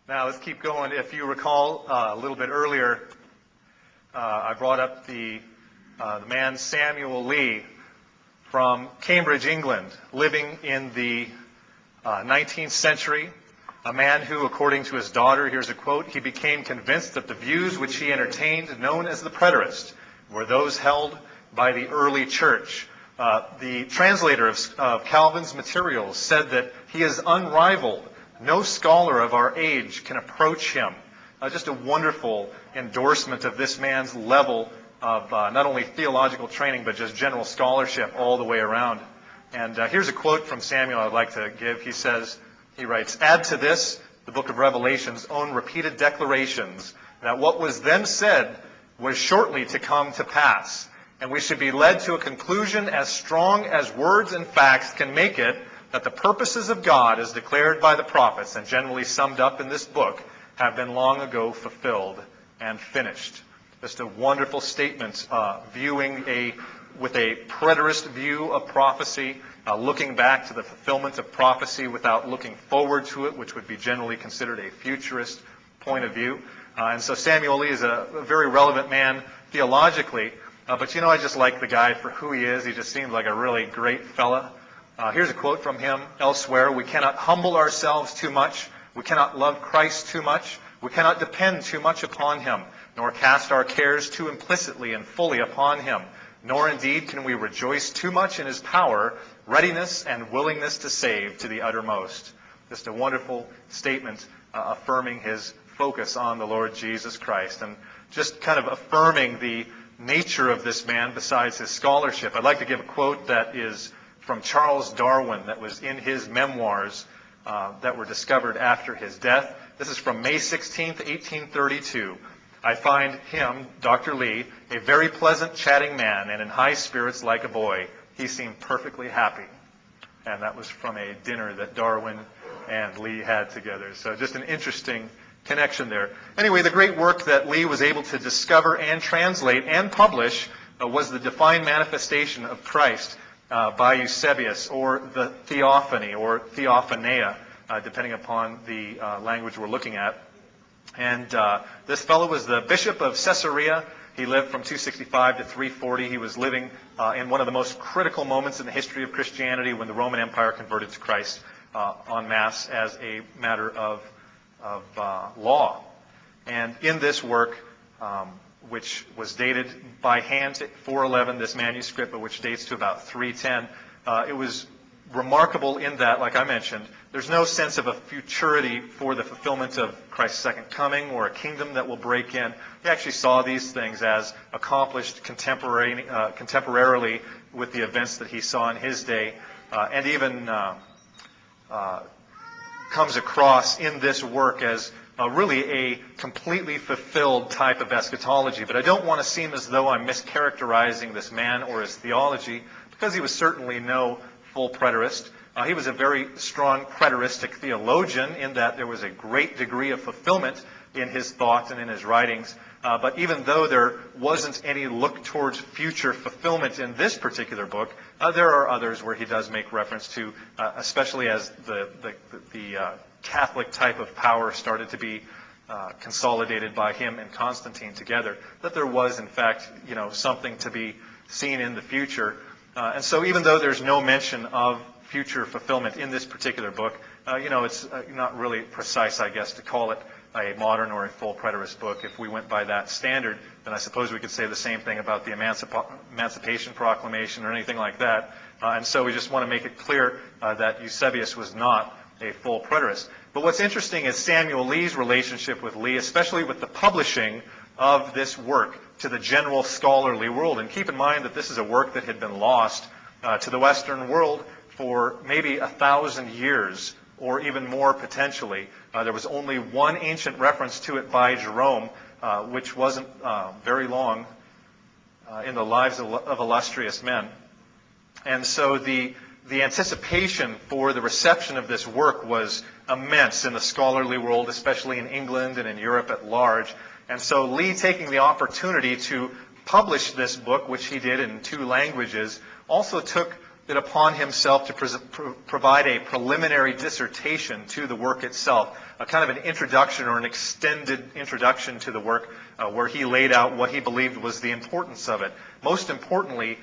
Now let's keep going. If you recall a little bit earlier, I brought up the man Samuel Lee from Cambridge, England, living in the 19th century. A man who, according to his daughter, here's a quote, he became convinced that the views which he entertained, known as the Preterist, were those held by the early church. The translator of Calvin's materials said that he is unrivaled. No scholar of our age can approach him. Just a wonderful endorsement of this man's level of not only theological training, but just general scholarship all the way around. And here's a quote from Samuel I'd like to give. He writes, "Add to this the book of Revelation's own repeated declarations that what was then said was shortly to come to pass, and we should be led to a conclusion as strong as words and facts can make it, that the purposes of God, as declared by the prophets and generally summed up in this book, have been long ago fulfilled and finished." Just a wonderful statement, with a preterist view of prophecy, looking back to the fulfillment of prophecy without looking forward to it, which would be generally considered a futurist point of view. And so Samuel Lee is a very relevant man theologically, but I just like the guy for who he is. He just seems like a really great fella. Here's a quote from him elsewhere. "We cannot humble ourselves too much. We cannot love Christ too much. We cannot depend too much upon him, nor cast our cares too implicitly and fully upon him. Nor indeed can we rejoice too much in his power, readiness, and willingness to save to the uttermost." Just a wonderful statement affirming his focus on the Lord Jesus Christ, and just kind of affirming the nature of this man besides his scholarship. I'd like to give a quote that is from Charles Darwin that was in his memoirs that were discovered after his death. This is from May 16th, 1832. "I find him, Dr. Lee, a very pleasant chatting man and in high spirits like a boy. He seemed perfectly happy." And that was from a dinner that Darwin and Lee had together. So just an interesting connection there. Anyway, the great work that Lee was able to discover and translate and publish was the Divine Manifestation of Christ by Eusebius, or the Theophany, or Theophaneia, depending upon the language we're looking at. And this fellow was the Bishop of Caesarea. He lived from 265 to 340. He was living in one of the most critical moments in the history of Christianity, when the Roman Empire converted to Christ en masse as a matter of law. And in this work, which was dated by hand to 411, this manuscript, but which dates to about 310, it was remarkable in that, like I mentioned, there's no sense of a futurity for the fulfillment of Christ's second coming or a kingdom that will break in. He actually saw these things as accomplished contemporarily with the events that he saw in his day, and even comes across in this work as really a completely fulfilled type of eschatology. But I don't want to seem as though I'm mischaracterizing this man or his theology, because he was certainly no full preterist. He was a very strong preteristic theologian, in that there was a great degree of fulfillment in his thought and in his writings. But even though there wasn't any look towards future fulfillment in this particular book, there are others where he does make reference to, especially as the Catholic type of power started to be consolidated by him and Constantine together, that there was, in fact, something to be seen in the future. And so even though there's no mention of future fulfillment in this particular book, it's not really precise, I guess, to call it a modern or a full preterist book. If we went by that standard, then I suppose we could say the same thing about the Emancipation Proclamation or anything like that. And so we just want to make it clear that Eusebius was not a full preterist. But what's interesting is Samuel Lee's relationship with Lee, especially with the publishing of this work to the general scholarly world. And keep in mind that this is a work that had been lost to the Western world for maybe 1,000 years, or even more potentially. There was only one ancient reference to it by Jerome, which wasn't very long in the lives of illustrious men. And so the anticipation for the reception of this work was immense in the scholarly world, especially in England and in Europe at large. And so Lee, taking the opportunity to publish this book, which he did in 2 languages, also took it upon himself to provide a preliminary dissertation to the work itself, a kind of an introduction or an extended introduction to the work where he laid out what he believed was the importance of it. Most importantly,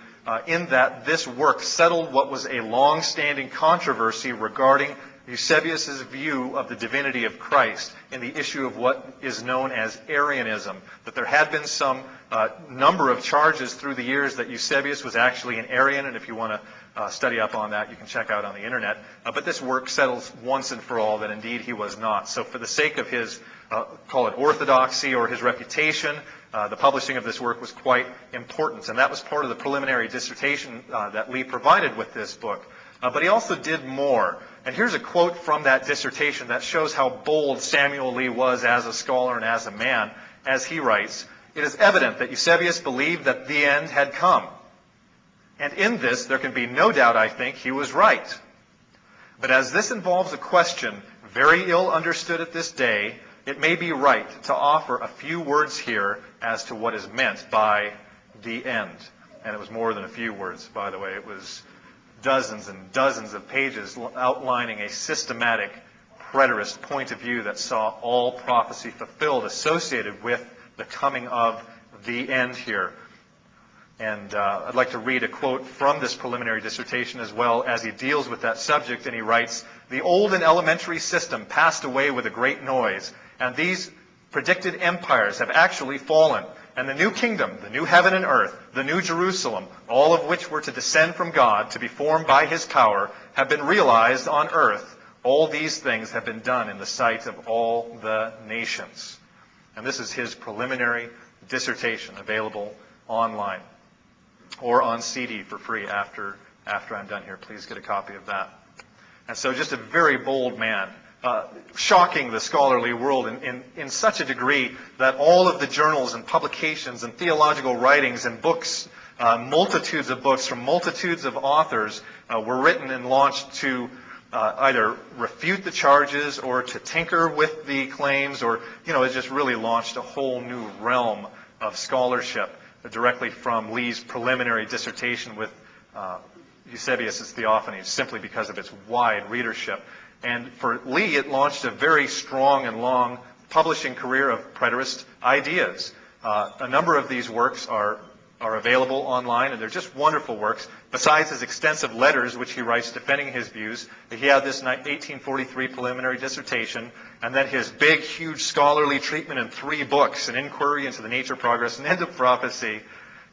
in that this work settled what was a long-standing controversy regarding Eusebius's view of the divinity of Christ in the issue of what is known as Arianism, that there had been some number of charges through the years that Eusebius was actually an Arian, and if you want to study up on that, you can check out on the internet. But this work settles once and for all that indeed he was not. So for the sake of his, call it orthodoxy or his reputation, the publishing of this work was quite important, and that was part of the preliminary dissertation that Lee provided with this book. But he also did more. And here's a quote from that dissertation that shows how bold Samuel Lee was as a scholar and as a man. As he writes, "It is evident that Eusebius believed that the end had come. And in this, there can be no doubt, I think, he was right. But as this involves a question very ill understood at this day, it may be right to offer a few words here as to what is meant by the end." And it was more than a few words, by the way. It was dozens and dozens of pages outlining a systematic preterist point of view that saw all prophecy fulfilled associated with the coming of the end here. And I'd like to read a quote from this preliminary dissertation as well as he deals with that subject, and he writes, "The old and elementary system passed away with a great noise, and these predicted empires have actually fallen. And the new kingdom, the new heaven and earth, the new Jerusalem, all of which were to descend from God, to be formed by his power, have been realized on earth. All these things have been done in the sight of all the nations." And this is his preliminary dissertation, available online or on CD for free after I'm done here. Please get a copy of that. And so just a very bold man. Shocking the scholarly world in such a degree that all of the journals and publications and theological writings and books, multitudes of books from multitudes of authors were written and launched to either refute the charges or to tinker with the claims, or, it just really launched a whole new realm of scholarship directly from Lee's preliminary dissertation with Eusebius' Theophanies, simply because of its wide readership. And for Lee, it launched a very strong and long publishing career of preterist ideas. A number of these works are available online, and they're just wonderful works. Besides his extensive letters, which he writes defending his views, he had this 1843 preliminary dissertation, and then his big, huge scholarly treatment in 3 books, An Inquiry into the Nature, Progress, and End of Prophecy,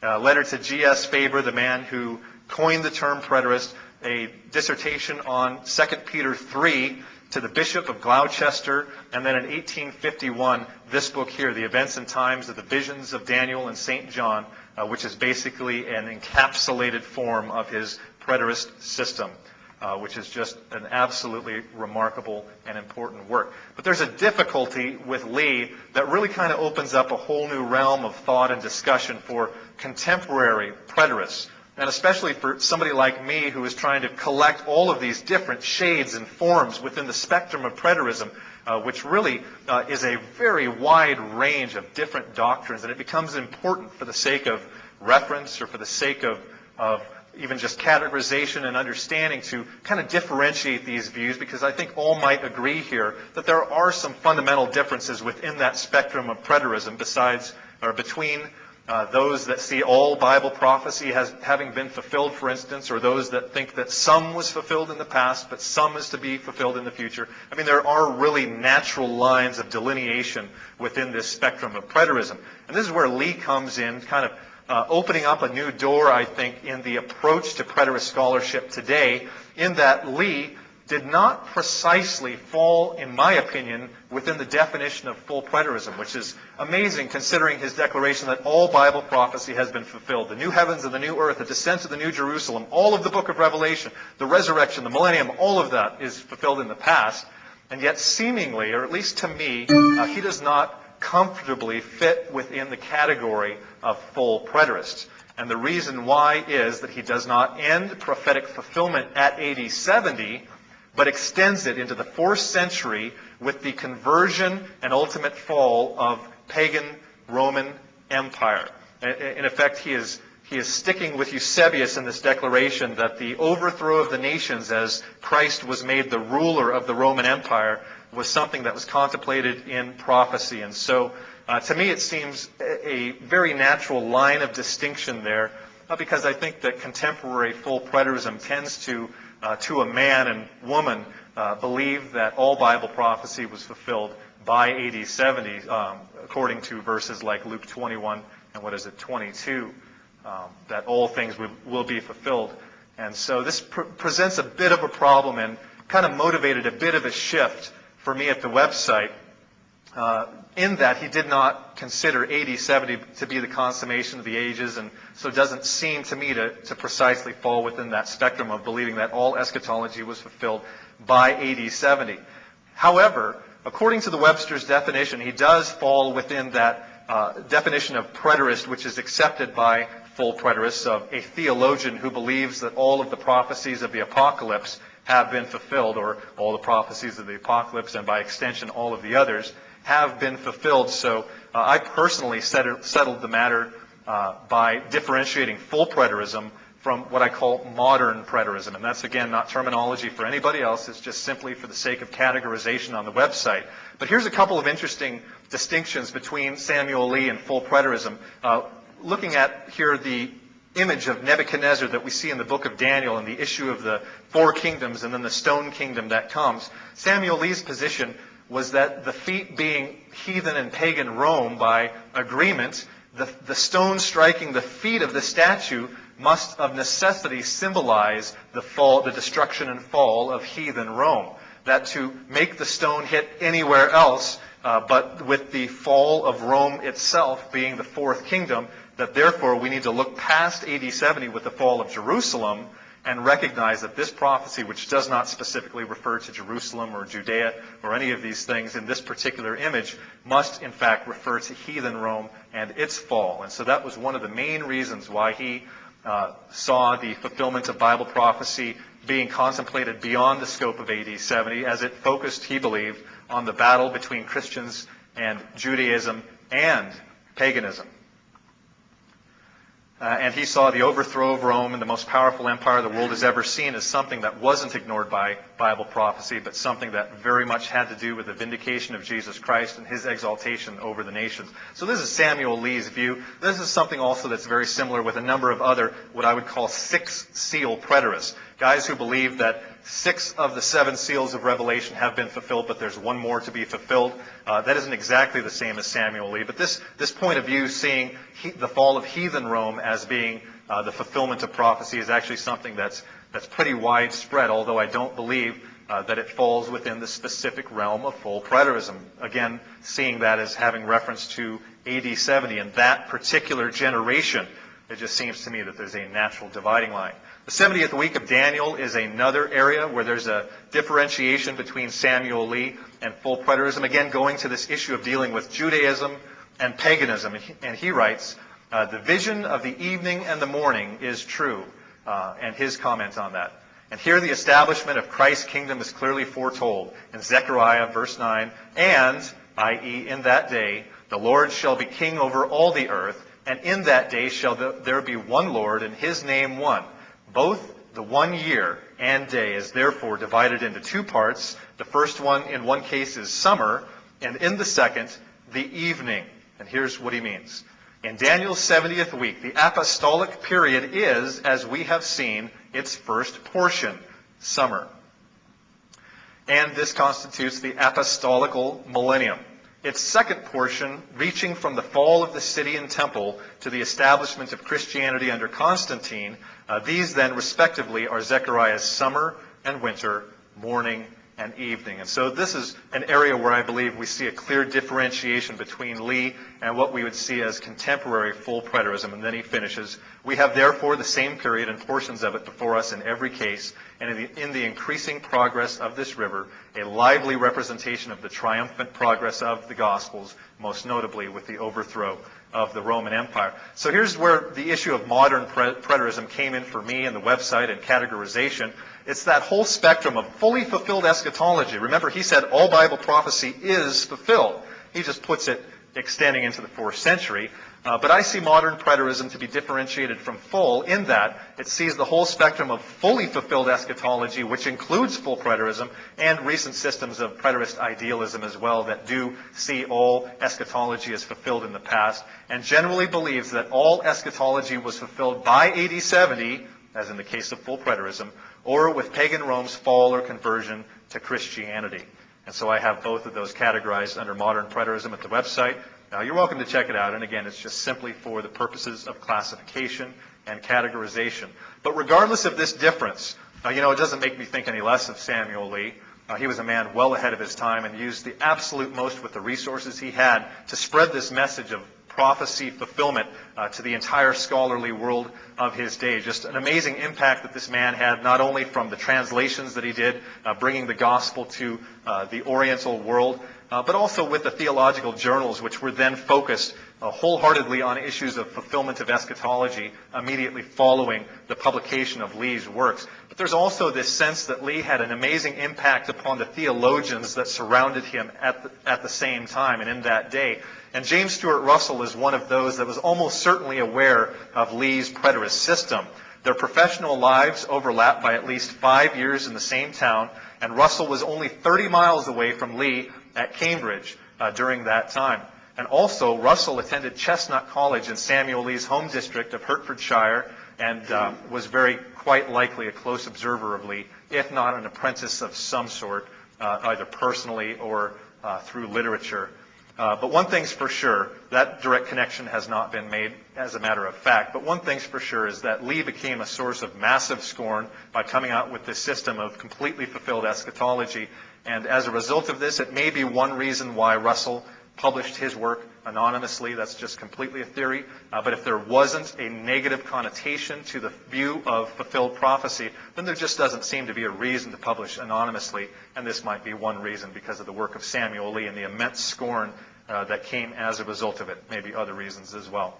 a letter to G.S. Faber, the man who coined the term preterist, a dissertation on 2 Peter 3 to the Bishop of Gloucester, and then in 1851, this book here, The Events and Times of the Visions of Daniel and St. John, which is basically an encapsulated form of his preterist system, which is just an absolutely remarkable and important work. But there's a difficulty with Lee that really kind of opens up a whole new realm of thought and discussion for contemporary preterists. And especially for somebody like me who is trying to collect all of these different shades and forms within the spectrum of preterism, which really is a very wide range of different doctrines. And it becomes important for the sake of reference or for the sake of even just categorization and understanding to kind of differentiate these views, because I think all might agree here that there are some fundamental differences within that spectrum of preterism between those that see all Bible prophecy as having been fulfilled, for instance, or those that think that some was fulfilled in the past, but some is to be fulfilled in the future. I mean, there are really natural lines of delineation within this spectrum of preterism. And this is where Lee comes in, kind of opening up a new door, I think, in the approach to preterist scholarship today, in that Lee did not precisely fall, in my opinion, within the definition of full preterism, which is amazing considering his declaration that all Bible prophecy has been fulfilled. The new heavens and the new earth, the descent of the new Jerusalem, all of the book of Revelation, the resurrection, the millennium, all of that is fulfilled in the past. And yet seemingly, or at least to me, he does not comfortably fit within the category of full preterists. And the reason why is that he does not end prophetic fulfillment at AD 70, but extends it into the 4th century with the conversion and ultimate fall of pagan Roman Empire. In effect, he he is sticking with Eusebius in this declaration that the overthrow of the nations as Christ was made the ruler of the Roman Empire was something that was contemplated in prophecy. And so, to me, it seems a very natural line of distinction there, because I think that contemporary full preterism tends to a man and woman, believe that all Bible prophecy was fulfilled by AD 70, according to verses like Luke 21 and 22, that all things will be fulfilled. And so this presents a bit of a problem and kind of motivated a bit of a shift for me at the website, in that he did not consider AD 70 to be the consummation of the ages, and so it doesn't seem to me to precisely fall within that spectrum of believing that all eschatology was fulfilled by AD 70. However, according to the Webster's definition, he does fall within that definition of preterist, which is accepted by full preterists, of a theologian who believes that all of the prophecies of the apocalypse have been fulfilled, or all the prophecies of the apocalypse, and by extension all of the others, have been fulfilled. So I personally settled the matter by differentiating full preterism from what I call modern preterism. And that's, again, not terminology for anybody else. It's just simply for the sake of categorization on the website. But here's a couple of interesting distinctions between Samuel Lee and full preterism. Looking at here the image of Nebuchadnezzar that we see in the book of Daniel, and the issue of the 4 kingdoms and then the stone kingdom that comes, Samuel Lee's position was that the feet being heathen and pagan Rome by agreement, the stone striking the feet of the statue must of necessity symbolize the fall, the destruction and fall of heathen Rome. That to make the stone hit anywhere else, but with the fall of Rome itself being the 4th kingdom, that therefore we need to look past AD 70 with the fall of Jerusalem and recognize that this prophecy, which does not specifically refer to Jerusalem or Judea or any of these things in this particular image, must in fact refer to heathen Rome and its fall. And so that was one of the main reasons why he saw the fulfillment of Bible prophecy being contemplated beyond the scope of AD 70, as it focused, he believed, on the battle between Christians and Judaism and paganism. And he saw the overthrow of Rome and the most powerful empire the world has ever seen as something that wasn't ignored by Bible prophecy, but something that very much had to do with the vindication of Jesus Christ and his exaltation over the nations. So this is Samuel Lee's view. This is something also that's very similar with a number of other, what I would call 6-seal preterists. Guys who believe that 6 of the 7 seals of Revelation have been fulfilled, but there's one more to be fulfilled. That isn't exactly the same as Samuel Lee, but this point of view, seeing the fall of heathen Rome as being the fulfillment of prophecy, is actually something that's pretty widespread, although I don't believe that it falls within the specific realm of full preterism. Again, seeing that as having reference to AD 70 and that particular generation, it just seems to me that there's a natural dividing line. The 70th week of Daniel is another area where there's a differentiation between Samuel Lee and full preterism, again going to this issue of dealing with Judaism and paganism. And he writes, the vision of the evening and the morning is true, and his comment on that. And here the establishment of Christ's kingdom is clearly foretold in Zechariah verse 9, and, i.e., in that day, the Lord shall be king over all the earth, and in that day shall there be one Lord, and his name one. Both the 1 year and day is therefore divided into 2 parts. The first one, in one case, is summer, and in the second, the evening. And here's what he means. In Daniel's 70th week, the apostolic period is, as we have seen, its first portion, summer. And this constitutes the apostolical millennium. Its second portion, reaching from the fall of the city and temple to the establishment of Christianity under Constantine, these then respectively are Zechariah's summer and winter, morning and evening. And so this is an area where I believe we see a clear differentiation between Lee and what we would see as contemporary full preterism. And then he finishes, we have therefore the same period and portions of it before us in every case, and in the increasing progress of this river, a lively representation of the triumphant progress of the Gospels, most notably with the overthrow of the Roman Empire. So here's where the issue of modern preterism came in for me and the website and categorization. It's that whole spectrum of fully fulfilled eschatology. Remember, he said all Bible prophecy is fulfilled. He just puts it extending into the 4th century. But I see modern preterism to be differentiated from full in that it sees the whole spectrum of fully fulfilled eschatology, which includes full preterism, and recent systems of preterist idealism as well that do see all eschatology as fulfilled in the past, and generally believes that all eschatology was fulfilled by AD 70, as in the case of full preterism, or with pagan Rome's fall or conversion to Christianity. And so I have both of those categorized under modern preterism at the website. You're welcome to check it out, and again, it's just simply for the purposes of classification and categorization. But regardless of this difference, it doesn't make me think any less of Samuel Lee. He was a man well ahead of his time and used the absolute most with the resources he had to spread this message of prophecy fulfillment to the entire scholarly world of his day. Just an amazing impact that this man had, not only from the translations that he did, bringing the gospel to the Oriental world, but also with the theological journals, which were then focused wholeheartedly on issues of fulfillment of eschatology immediately following the publication of Lee's works. But there's also this sense that Lee had an amazing impact upon the theologians that surrounded him at the same time and in that day. And James Stuart Russell is one of those that was almost certainly aware of Lee's preterist system. Their professional lives overlapped by at least 5 years in the same town, and Russell was only 30 miles away from Lee at Cambridge during that time. And also, Russell attended Chestnut College in Samuel Lee's home district of Hertfordshire and was quite likely a close observer of Lee, if not an apprentice of some sort, either personally or through literature. But one thing's for sure, that direct connection has not been made as a matter of fact, but one thing's for sure is that Lee became a source of massive scorn by coming out with this system of completely fulfilled eschatology. And as a result of this, it may be one reason why Russell published his work anonymously. That's just completely a theory. But if there wasn't a negative connotation to the view of fulfilled prophecy, then there just doesn't seem to be a reason to publish anonymously. And this might be one reason because of the work of Samuel Lee and the immense scorn that came as a result of it. Maybe other reasons as well.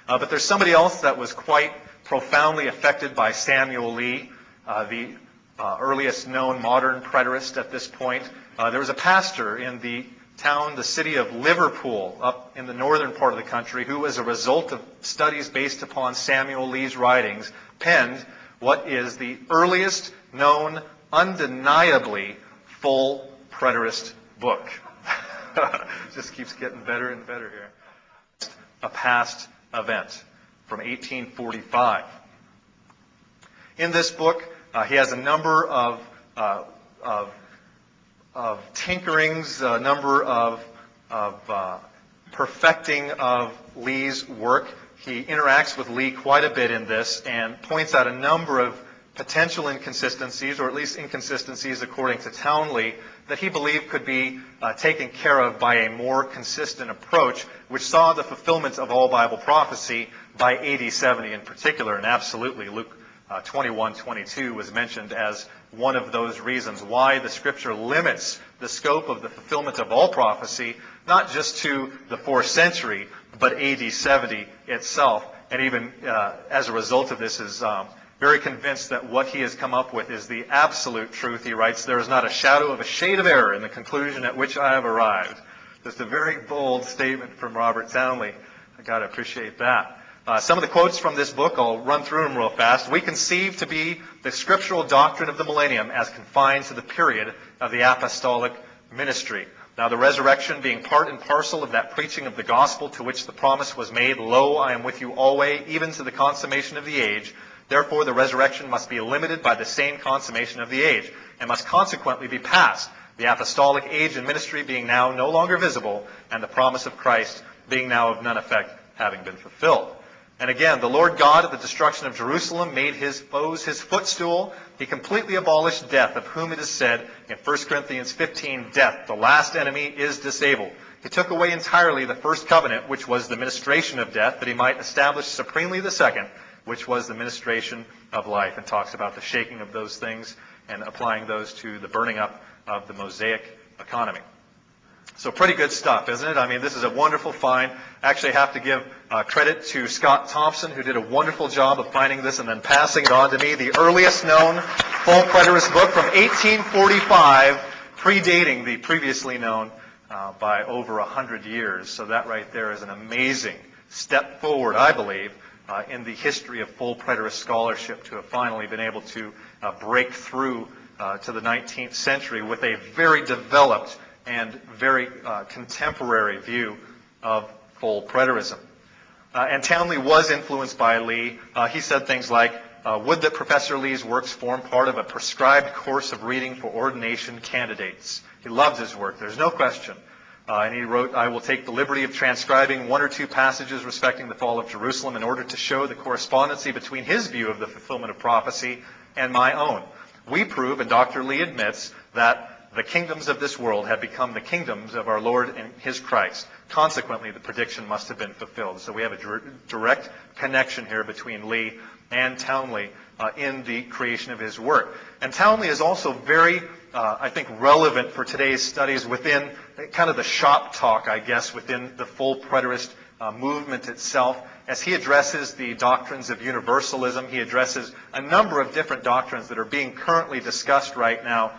But there's somebody else that was quite profoundly affected by Samuel Lee, the earliest known modern preterist at this point. There was a pastor in the city of Liverpool, up in the northern part of the country, who, as a result of studies based upon Samuel Lee's writings, penned what is the earliest known, undeniably full preterist book. Just keeps getting better and better here. A past event from 1845. In this book, he has a number of tinkerings, a number of perfecting of Lee's work. He interacts with Lee quite a bit in this and points out a number of potential inconsistencies, or at least inconsistencies according to Townley, that he believed could be taken care of by a more consistent approach, which saw the fulfillment of all Bible prophecy by AD 70 in particular. And absolutely, Luke 21:22 was mentioned as one of those reasons why the Scripture limits the scope of the fulfillment of all prophecy, not just to the 4th century, but AD 70 itself. And even as a result of this is very convinced that what he has come up with is the absolute truth. He writes, "There is not a shadow of a shade of error in the conclusion at which I have arrived." Just a very bold statement from Robert Townley. I got to appreciate that. Some of the quotes from this book, I'll run through them real fast. "We conceive to be the scriptural doctrine of the millennium as confined to the period of the apostolic ministry. Now the resurrection being part and parcel of that preaching of the gospel to which the promise was made, lo, I am with you always, even to the consummation of the age. Therefore the resurrection must be limited by the same consummation of the age, and must consequently be past, the apostolic age and ministry being now no longer visible, and the promise of Christ being now of none effect, having been fulfilled. And again, the Lord God at the destruction of Jerusalem made his foes his footstool. He completely abolished death, of whom it is said in 1 Corinthians 15, death, the last enemy, is disabled. He took away entirely the first covenant, which was the ministration of death, that he might establish supremely the second, which was the ministration of life," and talks about the shaking of those things and applying those to the burning up of the Mosaic economy. So pretty good stuff, isn't it? I mean, this is a wonderful find. Actually, I have to give credit to Scott Thompson, who did a wonderful job of finding this and then passing it on to me. The earliest known full preterist book from 1845, predating the previously known by over 100 years. So that right there is an amazing step forward, I believe, in the history of full preterist scholarship, to have finally been able to break through to the 19th century with a very developed and very contemporary view of full preterism. And Townley was influenced by Lee. He said things like, would that Professor Lee's works form part of a prescribed course of reading for ordination candidates. He loved his work, there's no question. And he wrote, I will take the liberty of transcribing one or two passages respecting the fall of Jerusalem in order to show the correspondency between his view of the fulfillment of prophecy and my own. We prove, and Dr. Lee admits, that the kingdoms of this world have become the kingdoms of our Lord and his Christ. Consequently, the prediction must have been fulfilled. So we have a direct connection here between Lee and Townley in the creation of his work. And Townley is also very, I think, relevant for today's studies within kind of the shop talk, I guess, within the full preterist movement itself. As he addresses the doctrines of universalism, he addresses a number of different doctrines that are being currently discussed right now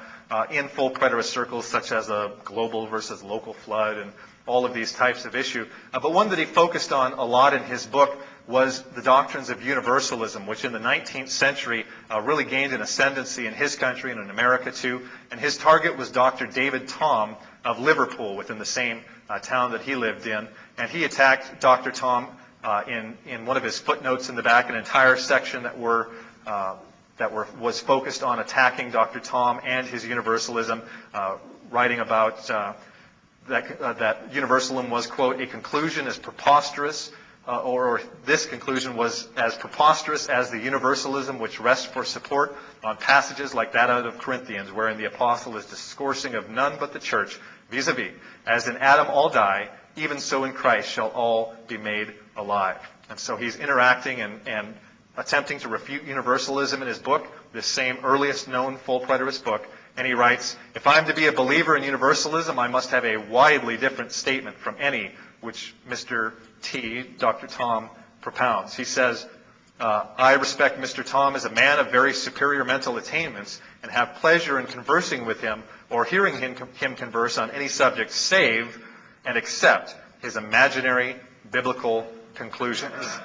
in full preterist circles, such as a global versus local flood and all of these types of issues. But one that he focused on a lot in his book was the doctrines of universalism, which in the 19th century really gained an ascendancy in his country and in America too. And his target was Dr. David Thom of Liverpool, within the same town that he lived in. And he attacked Dr. Thom in one of his footnotes in the back, an entire section that was focused on attacking Dr. Thom and his universalism, writing about that universalism was, quote, a conclusion as preposterous, or this conclusion was as preposterous as the universalism which rests for support on passages like that out of Corinthians, wherein the apostle is discoursing of none but the church, vis-a-vis, as in Adam all die, even so in Christ shall all be made alive. And so he's interacting and attempting to refute universalism in his book, this same earliest known full preterist book. And he writes, if I'm to be a believer in universalism, I must have a widely different statement from any which Mr. T, Dr. Thom, propounds. He says, I respect Mr. Thom as a man of very superior mental attainments and have pleasure in conversing with him or hearing him converse on any subject save and except his imaginary biblical conclusions.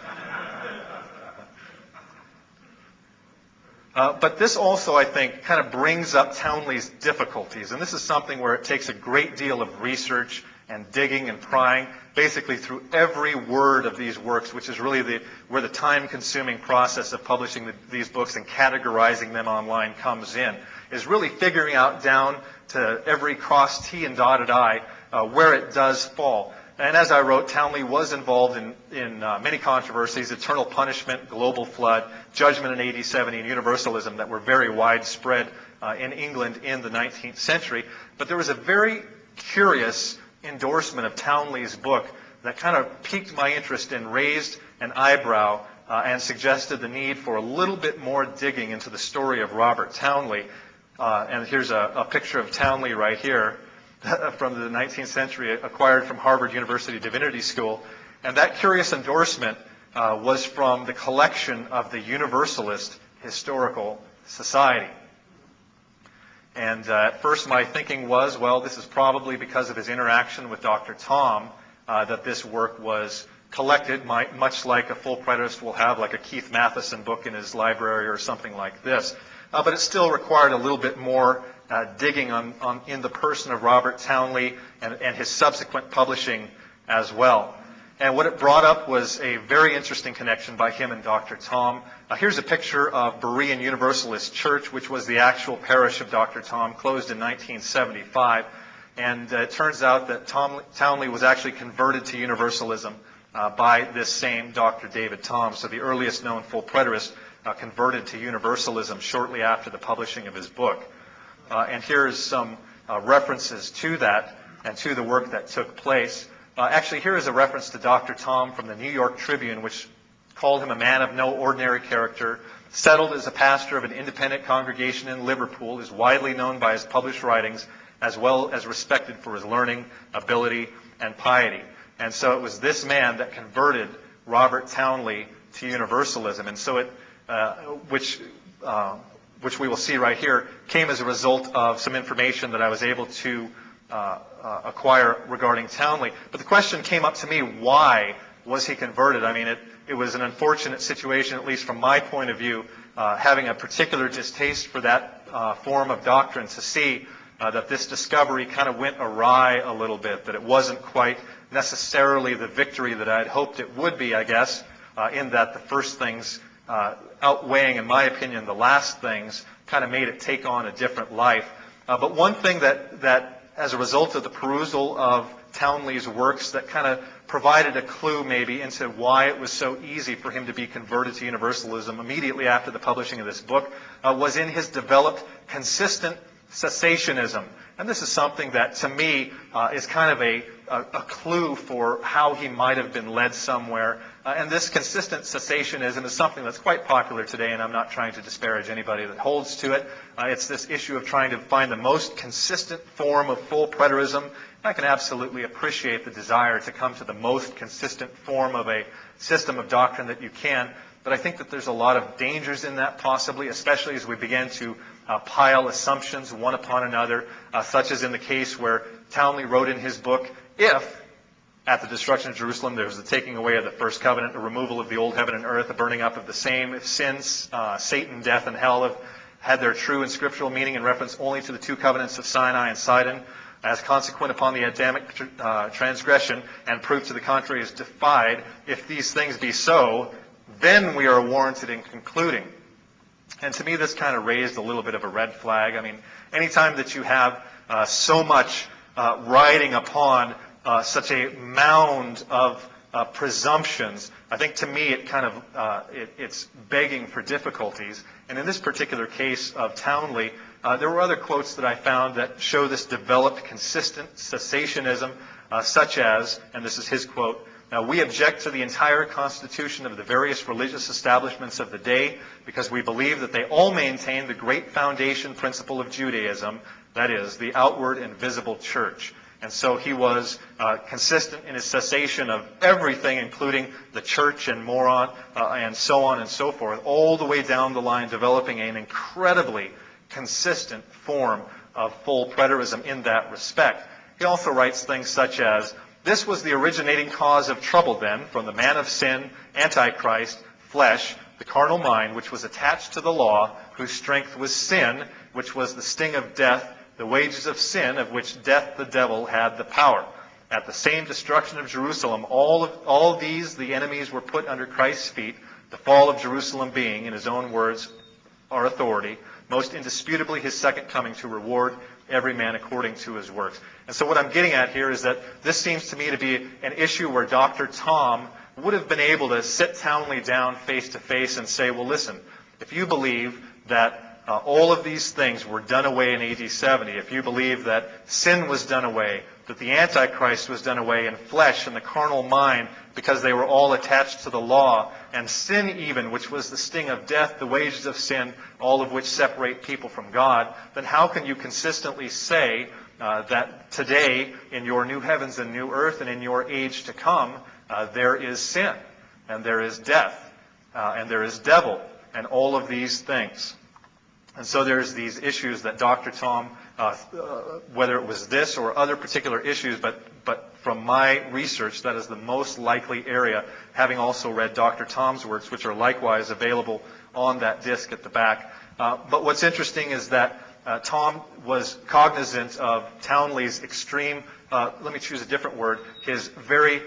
But this also, I think, kind of brings up Townley's difficulties. And this is something where it takes a great deal of research and digging and prying, basically through every word of these works, which is really where the time-consuming process of publishing these books and categorizing them online comes in, is really figuring out down to every crossed T and dotted I where it does fall. And as I wrote, Townley was involved in many controversies, eternal punishment, global flood, judgment in AD 70, and universalism that were very widespread in England in the 19th century. But there was a very curious endorsement of Townley's book that kind of piqued my interest and raised an eyebrow and suggested the need for a little bit more digging into the story of Robert Townley. And here's a picture of Townley right here, from the 19th century, acquired from Harvard University Divinity School. And that curious endorsement was from the collection of the Universalist Historical Society. And at first my thinking was, well, this is probably because of his interaction with Dr. Thom that this work was collected, much like a full preterist will have, like a Keith Matheson book in his library or something like this. But it still required a little bit more digging in the person of Robert Townley and his subsequent publishing as well. And what it brought up was a very interesting connection by him and Dr. Thom. Here's a picture of Berean Universalist Church, which was the actual parish of Dr. Thom, closed in 1975. And it turns out that Townley was actually converted to Universalism by this same Dr. David Thom. So the earliest known full preterist converted to Universalism shortly after the publishing of his book. And here's some references to that and to the work that took place. Actually, here is a reference to Dr. Thom from the New York Tribune, which called him a man of no ordinary character, settled as a pastor of an independent congregation in Liverpool, is widely known by his published writings, as well as respected for his learning, ability, and piety. And so it was this man that converted Robert Townley to Universalism. And so it, which we will see right here, came as a result of some information that I was able to acquire regarding Townley. But the question came up to me, why was he converted? I mean, it was an unfortunate situation, at least from my point of view, having a particular distaste for that form of doctrine, to see that this discovery kind of went awry a little bit, that it wasn't quite necessarily the victory that I had hoped it would be, I guess, in that the first things outweighing, in my opinion, the last things, kind of made it take on a different life. But one thing that as a result of the perusal of Townley's works, that kind of provided a clue maybe into why it was so easy for him to be converted to universalism immediately after the publishing of this book, was in his developed consistent cessationism. And this is something that, to me, is kind of a clue for how he might have been led somewhere. And this consistent cessationism is something that's quite popular today, and I'm not trying to disparage anybody that holds to it. It's this issue of trying to find the most consistent form of full preterism. I can absolutely appreciate the desire to come to the most consistent form of a system of doctrine that you can, but I think that there's a lot of dangers in that, possibly, especially as we begin to pile assumptions one upon another, such as in the case where Townley wrote in his book, if at the destruction of Jerusalem there was the taking away of the first covenant, a removal of the old heaven and earth, a burning up of the same, if sins, Satan, death, and hell have had their true and scriptural meaning in reference only to the two covenants of Sinai and Sidon, as consequent upon the Adamic transgression, and proof to the contrary is defied, if these things be so, then we are warranted in concluding. And to me, this kind of raised a little bit of a red flag. I mean, anytime that you have so much riding upon such a mound of presumptions, I think to me it kind of it's begging for difficulties. And in this particular case of Townley, there were other quotes that I found that show this developed, consistent cessationism, such as, and this is his quote, "We object to the entire constitution of the various religious establishments of the day because we believe that they all maintain the great foundation principle of Judaism, that is, the outward and visible church." And so he was consistent in his cessation of everything, including the church and moron, and so on and so forth, all the way down the line, developing an incredibly consistent form of full preterism in that respect. He also writes things such as, "This was the originating cause of trouble then, from the man of sin, Antichrist, flesh, the carnal mind, which was attached to the law, whose strength was sin, which was the sting of death, the wages of sin, of which death the devil had the power. At the same destruction of Jerusalem, all these, the enemies, were put under Christ's feet, the fall of Jerusalem being, in his own words, our authority, most indisputably his second coming to reward every man according to his works." And so what I'm getting at here is that this seems to me to be an issue where Dr. Tom would have been able to sit Townley down face to face and say, well, listen, if you believe that all of these things were done away in AD 70, if you believe that sin was done away, that the Antichrist was done away, and flesh and the carnal mind, because they were all attached to the law, and sin even, which was the sting of death, the wages of sin, all of which separate people from God, then how can you consistently say that today, in your new heavens and new earth, and in your age to come, there is sin, and there is death, and there is devil, and all of these things? And so there's these issues that Dr. Tom, whether it was this or other particular issues, but from my research, that is the most likely area, having also read Dr. Tom's works, which are likewise available on that disc at the back. But what's interesting is that Tom was cognizant of Townley's extreme, let me choose a different word, his very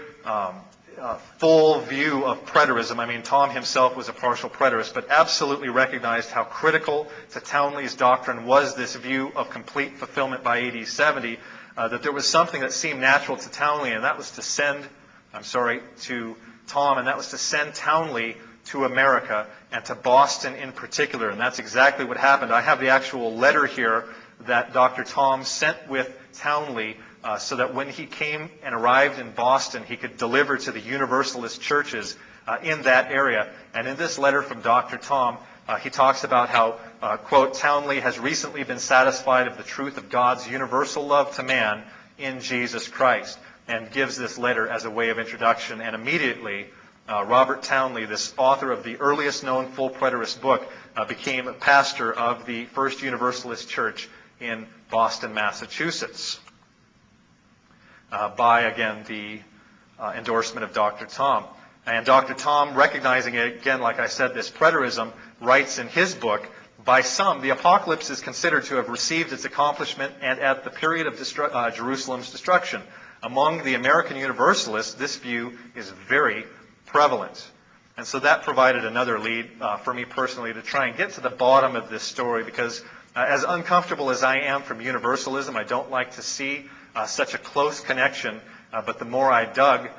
full view of preterism. I mean, Tom himself was a partial preterist, but absolutely recognized how critical to Townley's doctrine was this view of complete fulfillment by AD 70, that there was something that seemed natural to Townley, and that was to send, to Tom, and that was to send Townley to America, and to Boston in particular, and that's exactly what happened. I have the actual letter here that Dr. Tom sent with Townley, so that when he came and arrived in Boston, he could deliver to the Universalist churches in that area. And in this letter from Dr. Tom, he talks about how, quote, "Townley has recently been satisfied of the truth of God's universal love to man in Jesus Christ," and gives this letter as a way of introduction. And immediately, Robert Townley, this author of the earliest known full preterist book, became a pastor of the First Universalist Church in Boston, Massachusetts. by, again, the endorsement of Dr. Tom. And Dr. Tom, recognizing it, again, like I said, this preterism, writes in his book, by some, the apocalypse is considered to have received its accomplishment and at the period of Jerusalem's destruction. Among the American Universalists, this view is very prevalent. And so that provided another lead for me personally to try and get to the bottom of this story, because as uncomfortable as I am from Universalism, I don't like to see such a close connection, but the more I dug,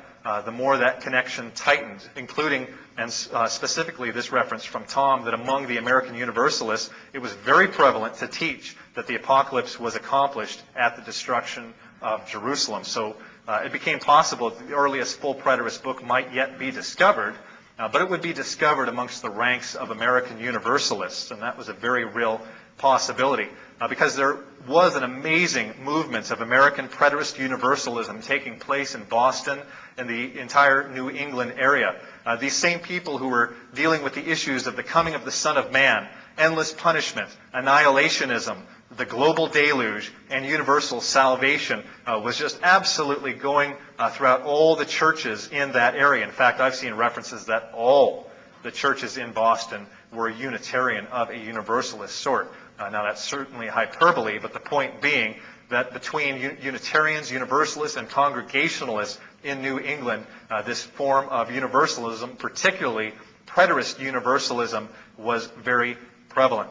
the more that connection tightened, including, and specifically this reference from Tom, that among the American Universalists, it was very prevalent to teach that the apocalypse was accomplished at the destruction of Jerusalem. So it became possible that the earliest full preterist book might yet be discovered, but it would be discovered amongst the ranks of American Universalists, and that was a very real possibility, because there was an amazing movement of American preterist universalism taking place in Boston and the entire New England area. These same people who were dealing with the issues of the coming of the Son of Man, endless punishment, annihilationism, the global deluge, and universal salvation was just absolutely going throughout all the churches in that area. In fact, I've seen references that all the churches in Boston were Unitarian of a Universalist sort. Now, that's certainly hyperbole, but the point being that between Unitarians, Universalists, and Congregationalists in New England, this form of Universalism, particularly Preterist Universalism, was very prevalent.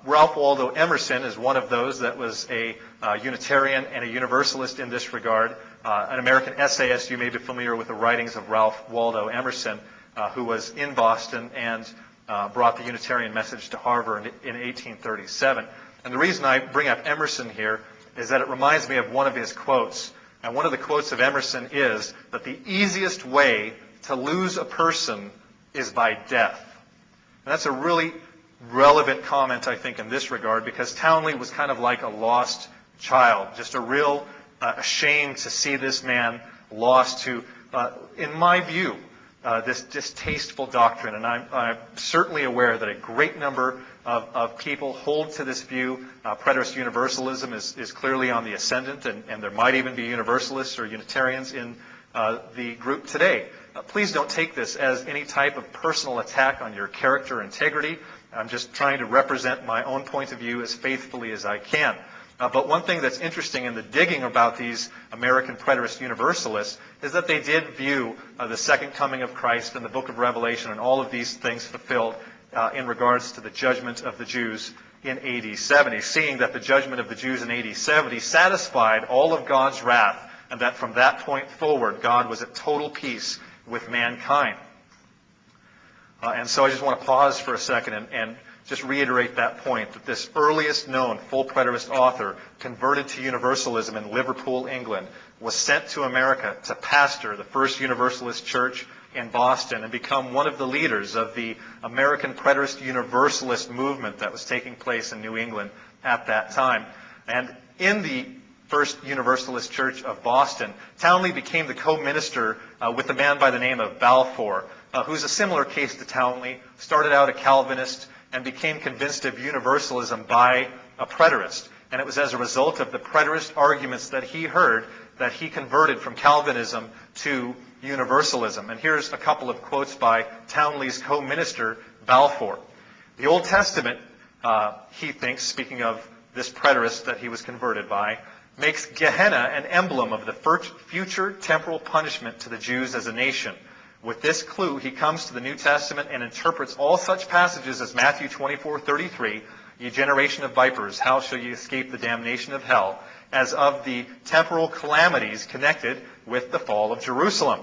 Ralph Waldo Emerson is one of those that was a Unitarian and a Universalist in this regard. An American essayist, you may be familiar with the writings of Ralph Waldo Emerson, who was in Boston and brought the Unitarian message to Harvard in 1837. And the reason I bring up Emerson here is that it reminds me of one of his quotes. And one of the quotes of Emerson is that the easiest way to lose a person is by death. And that's a really relevant comment, I think, in this regard, because Townley was kind of like a lost child, just a real shame to see this man lost to, in my view, this distasteful doctrine. And I'm certainly aware that a great number of people hold to this view. Preterist Universalism is clearly on the ascendant, and there might even be Universalists or Unitarians in the group today. Please don't take this as any type of personal attack on your character integrity. I'm just trying to represent my own point of view as faithfully as I can. But one thing that's interesting in the digging about these American Preterist Universalists is that they did view the second coming of Christ and the book of Revelation and all of these things fulfilled in regards to the judgment of the Jews in AD 70, seeing that the judgment of the Jews in AD 70 satisfied all of God's wrath, and that from that point forward, God was at total peace with mankind. And so I just want to pause for a second and just reiterate that point, that this earliest known full preterist author, converted to Universalism in Liverpool, England, was sent to America to pastor the first Universalist church in Boston and become one of the leaders of the American Preterist Universalist movement that was taking place in New England at that time. And in the First Universalist Church of Boston, Townley became the co-minister with a man by the name of Balfour, who's a similar case to Townley, started out a Calvinist and became convinced of Universalism by a preterist. And it was as a result of the preterist arguments that he heard that he converted from Calvinism to Universalism. And here's a couple of quotes by Townley's co-minister, Balfour. The Old Testament, he thinks, speaking of this preterist that he was converted by, makes Gehenna an emblem of the future temporal punishment to the Jews as a nation. With this clue, he comes to the New Testament and interprets all such passages as Matthew 24:33, "Ye generation of vipers, how shall ye escape the damnation of hell?" as of the temporal calamities connected with the fall of Jerusalem.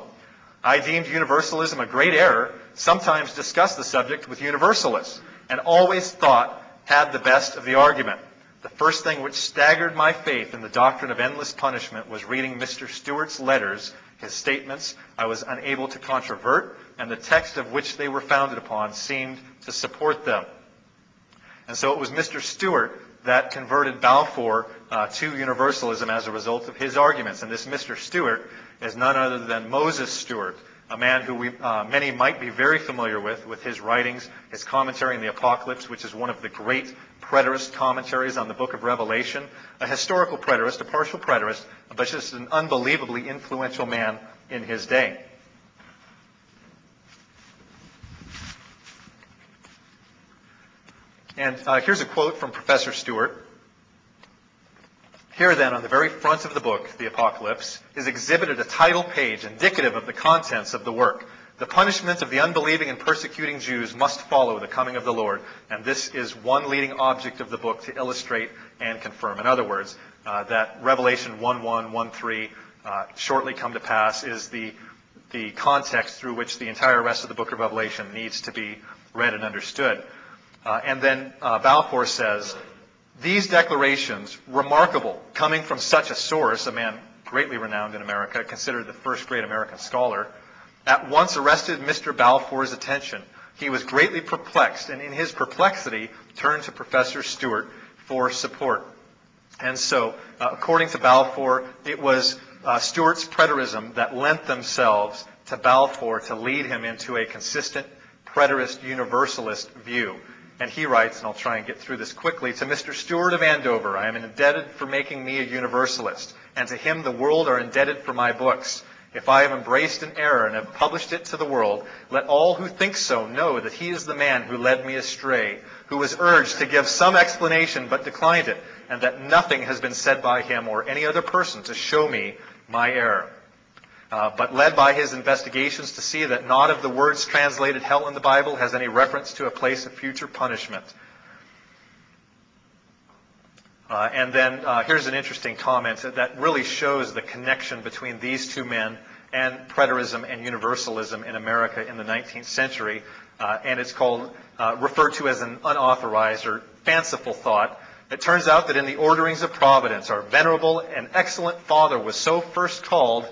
I deemed Universalism a great error, sometimes discussed the subject with Universalists, and always thought had the best of the argument. The first thing which staggered my faith in the doctrine of endless punishment was reading Mr. Stewart's letters. His statements I was unable to controvert, and the text of which they were founded upon seemed to support them. And so it was Mr. Stewart that converted Balfour to Universalism as a result of his arguments. And this Mr. Stewart is none other than Moses Stewart, a man who many might be very familiar with his writings, his commentary on the Apocalypse, which is one of the great preterist commentaries on the book of Revelation. A historical preterist, a partial preterist, but just an unbelievably influential man in his day. And here's a quote from Professor Stewart. Here then, on the very front of the book, The Apocalypse, is exhibited a title page indicative of the contents of the work. The punishment of the unbelieving and persecuting Jews must follow the coming of the Lord. And this is one leading object of the book to illustrate and confirm. In other words, that Revelation 1:1, 1:3, shortly come to pass, is the context through which the entire rest of the book of Revelation needs to be read and understood. And then Balfour says, these declarations, remarkable, coming from such a source, a man greatly renowned in America, considered the first great American scholar, at once arrested Mr. Balfour's attention. He was greatly perplexed, and in his perplexity turned to Professor Stewart for support. And so, according to Balfour, it was Stewart's preterism that lent themselves to Balfour to lead him into a consistent preterist universalist view. And he writes, and I'll try and get through this quickly, to Mr. Stewart of Andover, I am indebted for making me a universalist, and to him the world are indebted for my books. If I have embraced an error and have published it to the world, let all who think so know that he is the man who led me astray, who was urged to give some explanation but declined it, and that nothing has been said by him or any other person to show me my error. But led by his investigations to see that not of the words translated hell in the Bible has any reference to a place of future punishment. And then here's an interesting comment that really shows the connection between these two men and preterism and universalism in America in the 19th century. And it's called, referred to as an unauthorized or fanciful thought. It turns out that in the orderings of providence, our venerable and excellent Father was so first called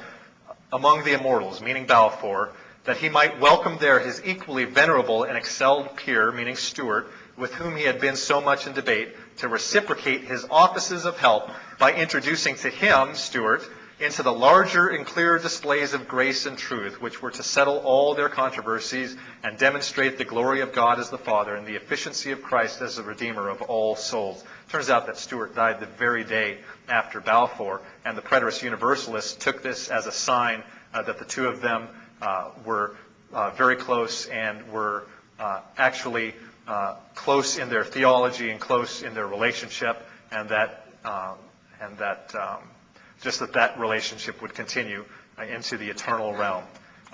among the immortals, meaning Balfour, that he might welcome there his equally venerable and excelled peer, meaning Stewart, with whom he had been so much in debate, to reciprocate his offices of help by introducing to him, Stewart, into the larger and clearer displays of grace and truth, which were to settle all their controversies and demonstrate the glory of God as the Father and the efficiency of Christ as the Redeemer of all souls. Turns out that Stewart died the very day after Balfour, and the preterist universalists took this as a sign that the two of them were very close and were actually close in their theology and close in their relationship, and that that relationship would continue into the eternal realm.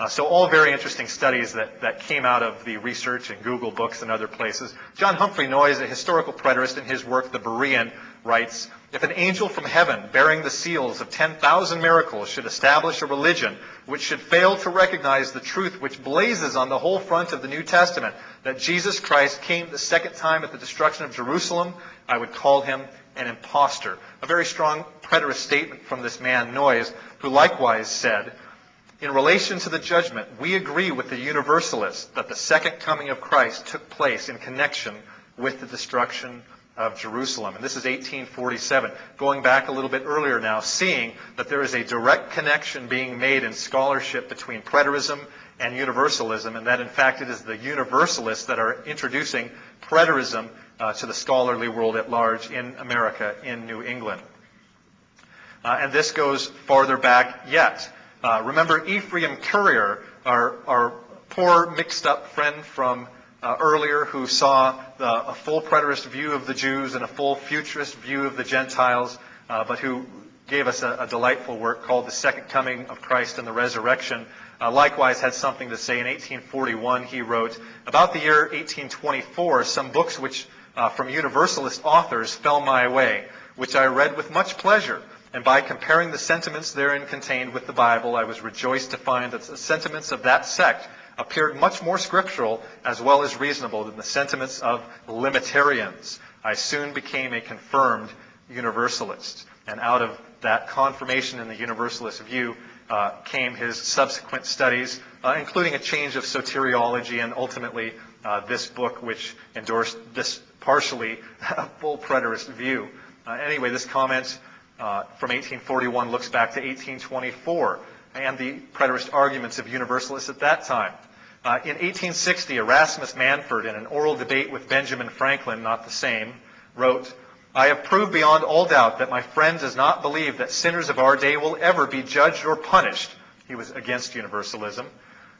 So all very interesting studies that came out of the research in Google books and other places. John Humphrey Noyes, a historical preterist, in his work, The Berean, writes, if an angel from heaven bearing the seals of 10,000 miracles should establish a religion which should fail to recognize the truth which blazes on the whole front of the New Testament, that Jesus Christ came the second time at the destruction of Jerusalem, I would call him an impostor. A very strong preterist statement from this man, Noyes, who likewise said, in relation to the judgment, we agree with the universalists that the second coming of Christ took place in connection with the destruction of Jerusalem. And this is 1847. Going back a little bit earlier now, seeing that there is a direct connection being made in scholarship between preterism and universalism, and that in fact it is the universalists that are introducing preterism to the scholarly world at large in America, in New England. And this goes farther back yet. Remember Ephraim Currier, our poor mixed-up friend from earlier, who saw a full preterist view of the Jews and a full futurist view of the Gentiles, but who gave us a delightful work called The Second Coming of Christ and the Resurrection. Likewise had something to say. In 1841 he wrote, about the year 1824, some books which from Universalist authors fell my way, which I read with much pleasure. And by comparing the sentiments therein contained with the Bible, I was rejoiced to find that the sentiments of that sect appeared much more scriptural as well as reasonable than the sentiments of limitarians. I soon became a confirmed universalist. And out of that confirmation in the universalist view came his subsequent studies, including a change of soteriology and ultimately this book, which endorsed this partially full preterist view. Anyway, this comment from 1841 looks back to 1824. and the preterist arguments of universalists at that time. In 1860, Erasmus Manford, in an oral debate with Benjamin Franklin, not the same, wrote, "I have proved beyond all doubt that my friend does not believe that sinners of our day will ever be judged or punished." He was against universalism.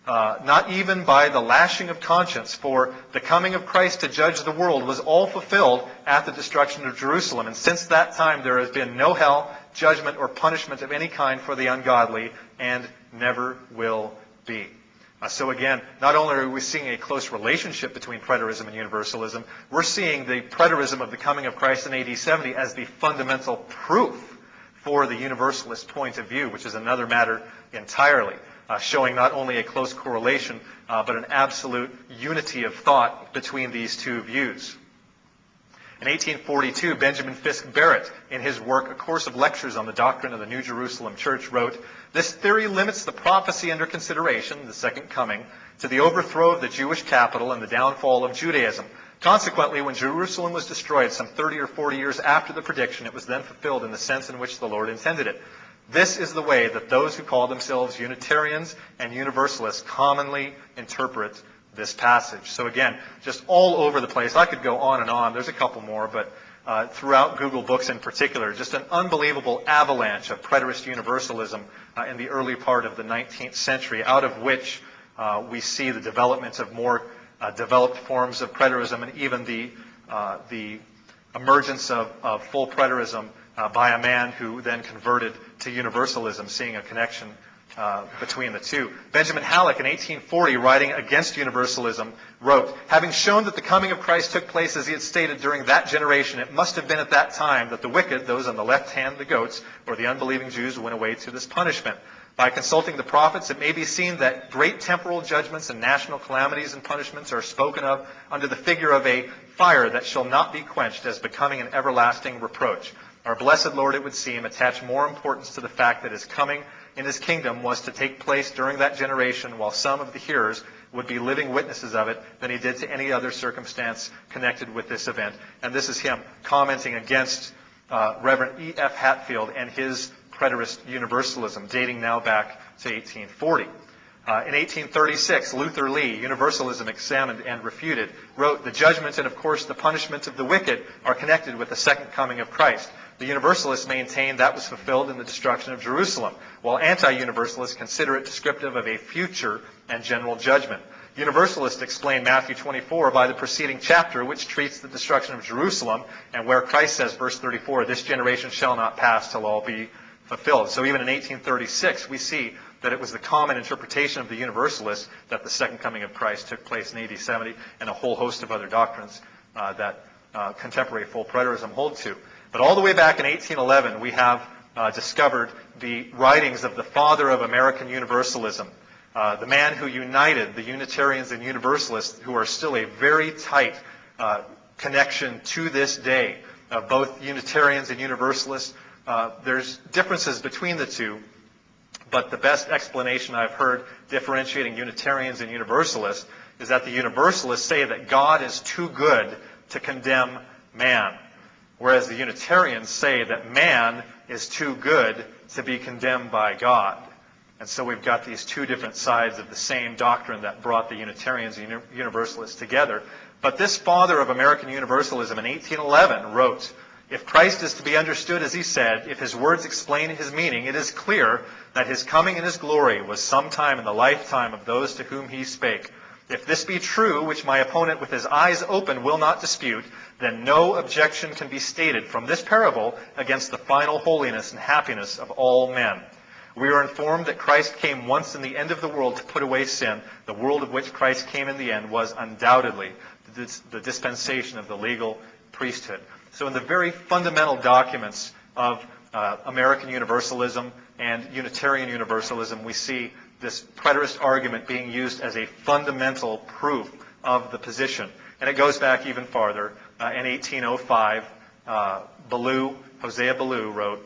"Not even by the lashing of conscience, for the coming of Christ to judge the world was all fulfilled at the destruction of Jerusalem. And since that time there has been no hell, judgment, or punishment of any kind for the ungodly, and never will be." So again, not only are we seeing a close relationship between preterism and universalism, we're seeing the preterism of the coming of Christ in AD 70 as the fundamental proof for the universalist point of view, which is another matter entirely, showing not only a close correlation, but an absolute unity of thought between these two views. In 1842, Benjamin Fisk Barrett, in his work A Course of Lectures on the Doctrine of the New Jerusalem Church, wrote, "This theory limits the prophecy under consideration, the second coming, to the overthrow of the Jewish capital and the downfall of Judaism. Consequently, when Jerusalem was destroyed some 30 or 40 years after the prediction, it was then fulfilled in the sense in which the Lord intended it. This is the way that those who call themselves Unitarians and Universalists commonly interpret this passage." So again, just all over the place. I could go on and on. There's a couple more, but throughout Google Books in particular, just an unbelievable avalanche of preterist universalism in the early part of the 19th century, out of which we see the development of more developed forms of preterism, and even the emergence of full preterism by a man who then converted to universalism, seeing a connection between the two. Benjamin Halleck, in 1840, writing against universalism, wrote, "Having shown that the coming of Christ took place as he had stated during that generation, it must have been at that time that the wicked, those on the left hand, the goats, or the unbelieving Jews, went away to this punishment. By consulting the prophets, it may be seen that great temporal judgments and national calamities and punishments are spoken of under the figure of a fire that shall not be quenched, as becoming an everlasting reproach. Our blessed Lord, it would seem, attached more importance to the fact that his coming in his kingdom was to take place during that generation, while some of the hearers would be living witnesses of it, than he did to any other circumstance connected with this event." And this is him commenting against Reverend E.F. Hatfield and his preterist universalism, dating now back to 1840. In 1836, Luther Lee, Universalism Examined and Refuted, wrote, "The judgment and, of course, the punishment of the wicked are connected with the second coming of Christ. The Universalists maintain that was fulfilled in the destruction of Jerusalem, while anti-Universalists consider it descriptive of a future and general judgment. Universalists explain Matthew 24 by the preceding chapter, which treats the destruction of Jerusalem, and where Christ says, verse 34, 'This generation shall not pass till all be fulfilled.' So even in 1836, we see that it was the common interpretation of the Universalists that the second coming of Christ took place in AD 70, and a whole host of other doctrines that contemporary full preterism hold to. But all the way back in 1811, we have discovered the writings of the father of American Universalism, the man who united the Unitarians and Universalists, who are still a very tight connection to this day of both Unitarians and Universalists. There's differences between the two, but the best explanation I've heard differentiating Unitarians and Universalists is that the Universalists say that God is too good to condemn man, whereas the Unitarians say that man is too good to be condemned by God. And so we've got these two different sides of the same doctrine that brought the Unitarians and Universalists together. But this father of American Universalism in 1811 wrote, "If Christ is to be understood as he said, if his words explain his meaning, it is clear that his coming in his glory was sometime in the lifetime of those to whom he spake. If this be true, which my opponent with his eyes open will not dispute, then no objection can be stated from this parable against the final holiness and happiness of all men. We are informed that Christ came once in the end of the world to put away sin. The world of which Christ came in the end was undoubtedly the dispensation of the legal priesthood." So in the very fundamental documents of American Universalism and Unitarian Universalism, we see this preterist argument being used as a fundamental proof of the position. And it goes back even farther. In 1805, Hosea Ballou wrote,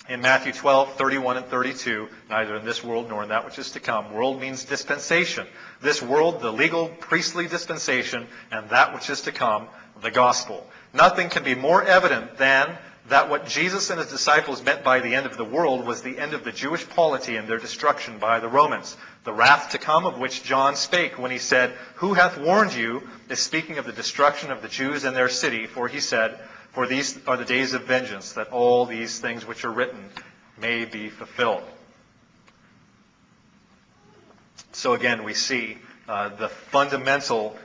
in Matthew 12, 31 and 32, "Neither in this world nor in that which is to come." World means dispensation. This world, the legal priestly dispensation, and that which is to come, the gospel. "Nothing can be more evident than that what Jesus and his disciples meant by the end of the world was the end of the Jewish polity and their destruction by the Romans. The wrath to come of which John spake when he said, "Who hath warned you?" is speaking of the destruction of the Jews and their city, for he said, "For these are the days of vengeance, that all these things which are written may be fulfilled." So again, we see the fundamental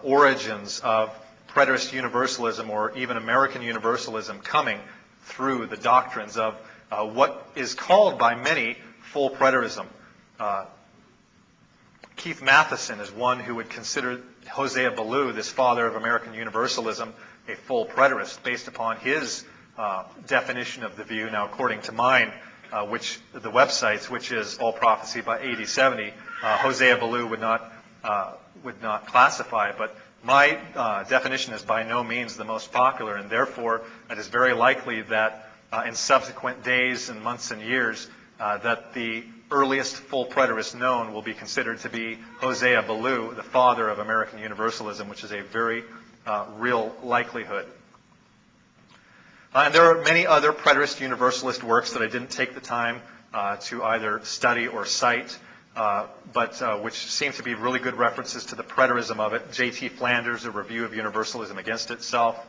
origins of preterist universalism, or even American universalism, coming through the doctrines of what is called by many full preterism. Keith Matheson is one who would consider Hosea Ballou, this father of American universalism, a full preterist based upon his definition of the view. Now, according to mine, which the websites, which is All Prophecy by 8070, Hosea Ballou would not classify, but my definition is by no means the most popular, and therefore it is very likely that in subsequent days and months and years that the earliest full preterist known will be considered to be Hosea Ballou, the father of American universalism, which is a very real likelihood. And there are many other preterist universalist works that I didn't take the time to either study or cite, but which seem to be really good references to the preterism of it. J.T. Flanders, A Review of Universalism Against Itself.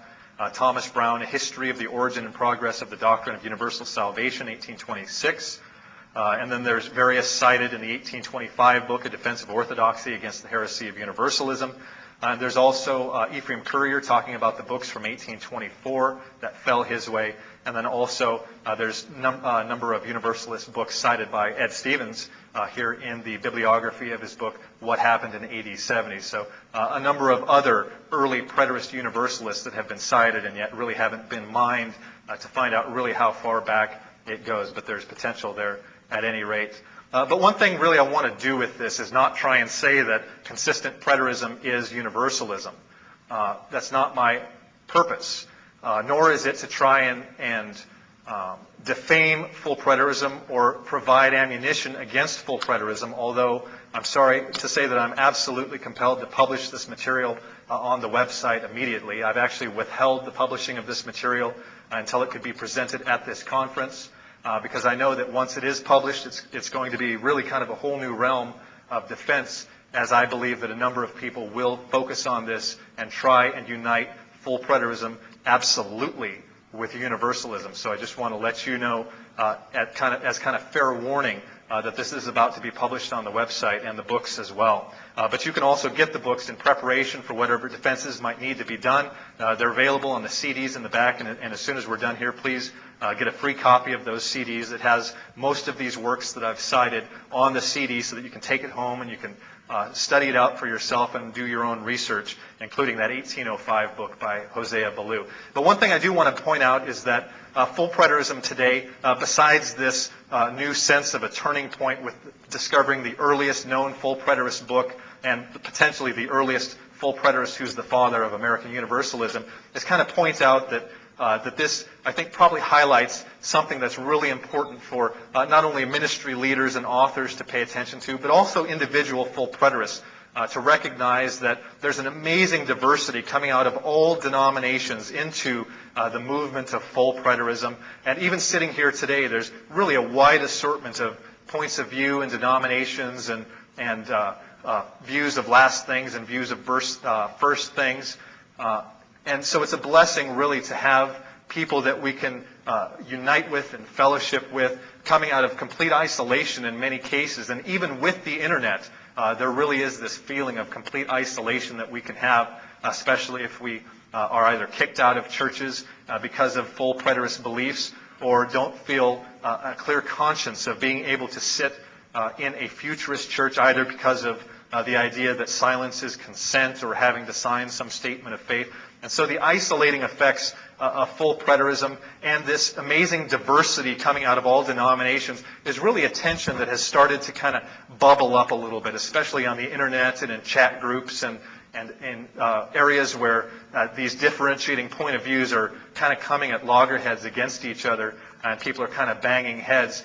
Thomas Brown, A History of the Origin and Progress of the Doctrine of Universal Salvation, 1826. And then there's various cited in the 1825 book, A Defense of Orthodoxy Against the Heresy of Universalism. There's also Ephraim Currier talking about the books from 1824 that fell his way. And then also there's a number of Universalist books cited by Ed Stevens here in the bibliography of his book, What Happened in AD 70. So a number of other early preterist Universalists that have been cited and yet really haven't been mined to find out really how far back it goes. But there's potential there at any rate. But one thing really I want to do with this is not try and say that consistent preterism is universalism. That's not my purpose, nor is it to try and defame full preterism or provide ammunition against full preterism, although I'm sorry to say that I'm absolutely compelled to publish this material on the website immediately. I've actually withheld the publishing of this material until it could be presented at this conference. Because I know that once it is published, it's going to be really kind of a whole new realm of defense, as I believe that a number of people will focus on this and try and unite full preterism absolutely with universalism. So I just want to let you know as kind of fair warning that this is about to be published on the website and the books as well. But you can also get the books in preparation for whatever defenses might need to be done. They're available on the CDs in the back, and as soon as we're done here, please get a free copy of those CDs. It has most of these works that I've cited on the CD so that you can take it home and you can study it out for yourself and do your own research, including that 1805 book by Hosea Ballou. But one thing I do want to point out is that full preterism today, besides this new sense of a turning point with discovering the earliest known full preterist book and potentially the earliest full preterist who's the father of American universalism, is kind of points out that that this, I think, probably highlights something that's really important for not only ministry leaders and authors to pay attention to, but also individual full preterists to recognize that there's an amazing diversity coming out of all denominations into the movement of full preterism. And even sitting here today, there's really a wide assortment of points of view and denominations and views of last things and views of first things. And so it's a blessing, really, to have people that we can unite with and fellowship with, coming out of complete isolation in many cases. And even with the internet, there really is this feeling of complete isolation that we can have, especially if we are either kicked out of churches because of full preterist beliefs, or don't feel a clear conscience of being able to sit in a futurist church, either because of the idea that silence is consent or having to sign some statement of faith. And so the isolating effects of full preterism and this amazing diversity coming out of all denominations is really a tension that has started to kind of bubble up a little bit, especially on the internet and in chat groups and in areas where these differentiating point of views are kind of coming at loggerheads against each other, and people are kind of banging heads.